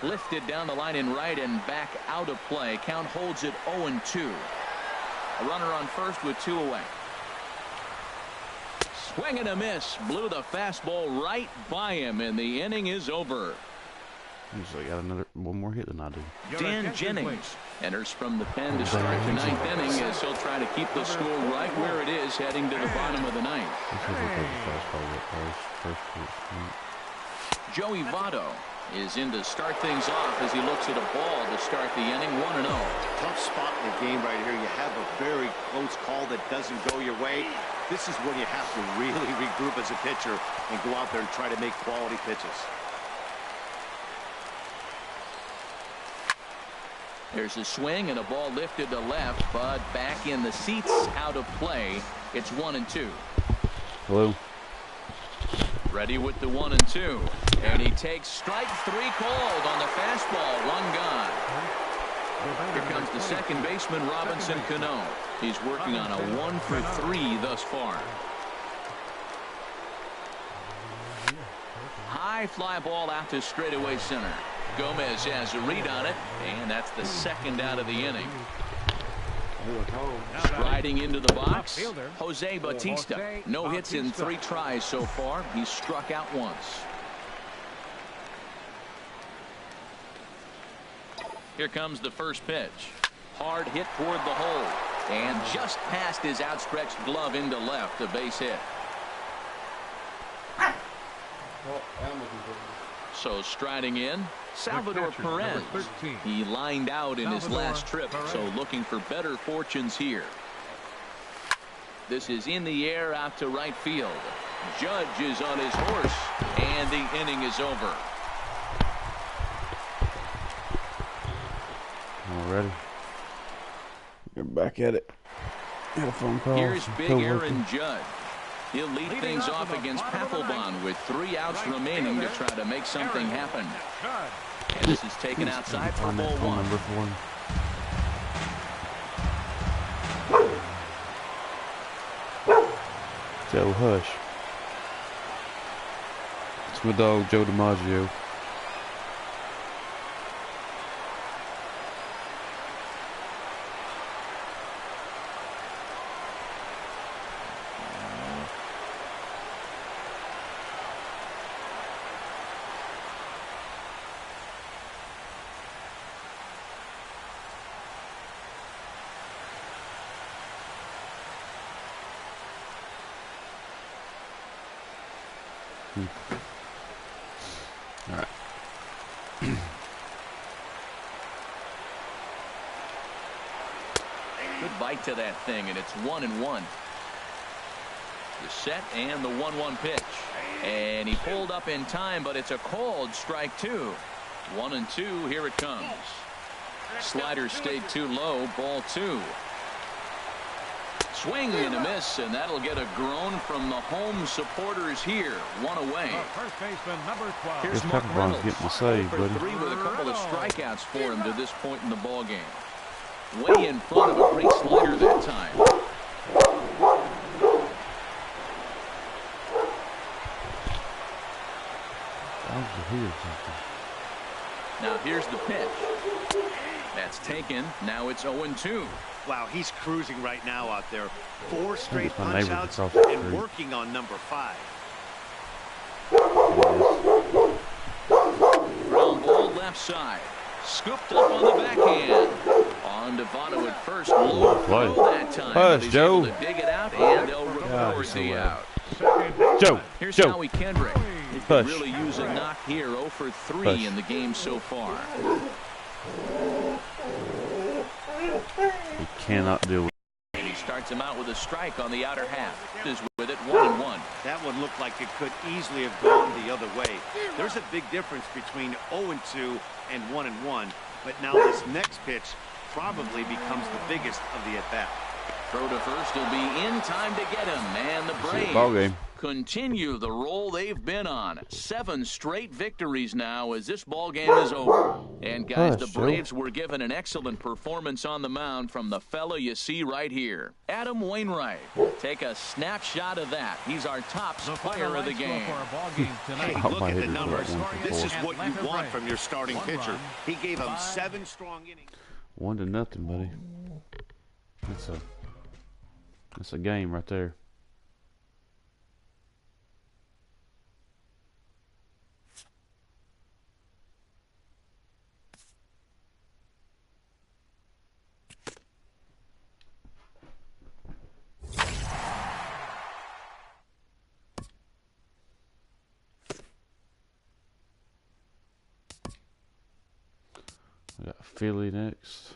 Lifted down the line in right and back out of play. Count holds it 0-2. A runner on first with 2 away. Swing and a miss. Blew the fastball right by him, and the inning is over. Usually got one more hit than I do. Dan Jennings enters from the pen to start the 9th inning as he'll try to keep the score right where it is heading to the bottom of the 9th. Joey Votto is in to start things off as he looks at a ball to start the inning. 1-0. Tough spot in the game right here. You have a very close call that doesn't go your way. This is when you have to really regroup as a pitcher and go out there and try to make quality pitches. There's a swing and a ball lifted to left, but back in the seats, out of play. It's 1-2. Hello. Ready with the 1-2, and he takes strike 3 called on the fastball. 1 gone. Here comes the second baseman, Robinson Cano. He's working on a 1 for 3 thus far. High fly ball out to straightaway center. Gomez has a read on it, and that's the second out of the inning. Striding into the box, Jose Bautista. No hits in 3 tries so far. He's struck out once. Here comes the first pitch. Hard hit toward the hole, and just past his outstretched glove into left, a base hit. So striding in, Salvador Perez. He lined out in his last trip, so looking for better fortunes here. This is in the air out to right field. Judge is on his horse, and the inning is over. Already. You're back at it. Got a phone call. Here's big Aaron Judge. He'll lead things off against Papelbon with 3 outs remaining to try to make something happen. And this is taken outside for ball 1. Joe Hush. It's my dog Joe DiMaggio. All right. Good bite to that thing, and it's 1-1. The set and the 1-1 pitch. And he pulled up in time, but it's a called strike 2. 1-2, here it comes. Slider stayed too low, ball 2. Swing and a miss, and that'll get a groan from the home supporters here. 1 away. Here's Mark Reynolds, getting the save, for buddy. 3 with a couple of strikeouts for him to this point in the ball game. Way in front of a great slider that time. Now here's the pitch. That's taken. Now it's 0-2. Wow, he's cruising right now out there. 4 straight punch outs and working on number 5. left side. Scooped up on the backhand. On to Votto at first. Low throw that time. Hush, He's Joe. able to dig it out, and they'll record the out. Joe. Here's Joe. Howie Kendrick. He could really use a knock here. 0 for 3 in the game so far. He cannot do it. And he starts him out with a strike on the outer half. Is with it 1-1. That one looked like it could easily have gone the other way. There's a big difference between 0-2 and 1-1, but now this next pitch probably becomes the biggest of the at-bat. Throw to first will be in time to get him, and the Ball Braves game. continue the roll they've been on. 7 straight victories now as this ball game is over. And guys, the Braves were given an excellent performance on the mound from the fella you see right here, Adam Wainwright. Take a snapshot of that. He's our top player of the game. Hey, look at the numbers. This is what you want from your starting pitcher. He gave him 7 strong innings. 1-0, buddy. That's a game right there. We got Philly next.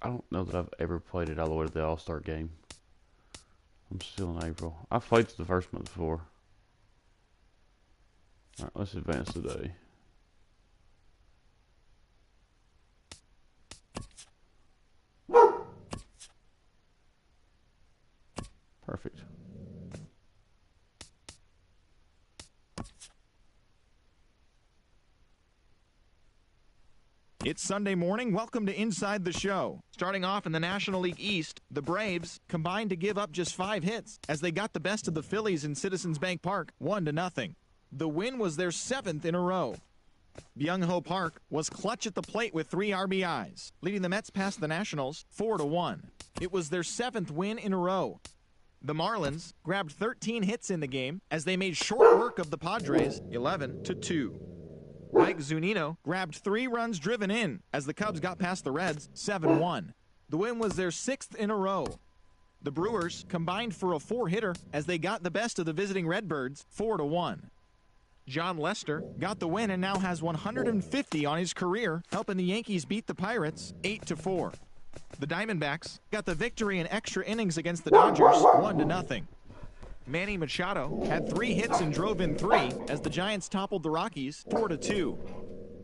I don't know that I've ever played it all the way to the All-Star game. I'm still in April. I've played the first month before. Alright, let's advance today. Perfect. It's Sunday morning. Welcome to Inside the Show. Starting off in the National League East, the Braves combined to give up just 5 hits as they got the best of the Phillies in Citizens Bank Park, 1-0. The win was their 7th in a row. Byung-Ho Park was clutch at the plate with 3 RBIs, leading the Mets past the Nationals 4-1. It was their 7th win in a row. The Marlins grabbed 13 hits in the game as they made short work of the Padres 11-2. Mike Zunino grabbed 3 runs driven in as the Cubs got past the Reds 7-1. The win was their 6th in a row. The Brewers combined for a 4-hitter as they got the best of the visiting Redbirds 4-1. John Lester got the win and now has 150 on his career, helping the Yankees beat the Pirates 8-4. The Diamondbacks got the victory in extra innings against the Dodgers 1-0. Manny Machado had 3 hits and drove in 3 as the Giants toppled the Rockies 4-2.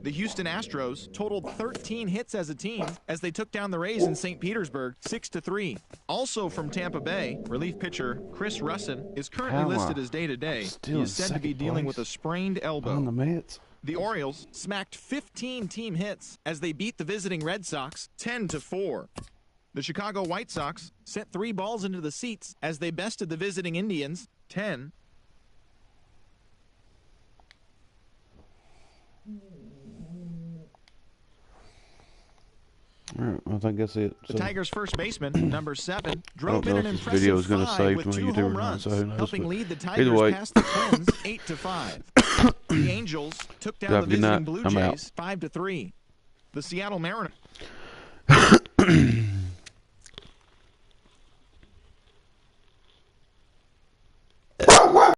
The Houston Astros totaled 13 hits as a team as they took down the Rays in St. Petersburg 6-3. Also from Tampa Bay, relief pitcher Chris Russin is currently listed as day-to-day. He is said to be dealing with a sprained elbow. On the Mets. The Orioles smacked 15 team hits as they beat the visiting Red Sox 10-4. The Chicago White Sox sent 3 balls into the seats as they bested the visiting Indians 10. All right, I think that's it. The Tigers' first baseman, number 7, drove in an if this video is impressive gonna 5 save with to 2 my YouTube or home not, runs, so who knows, helping but lead the either Tigers way. past the Twins 8-5. The Angels took down the Good night. visiting Blue I'm out. Jays 5-3. The Seattle Mariners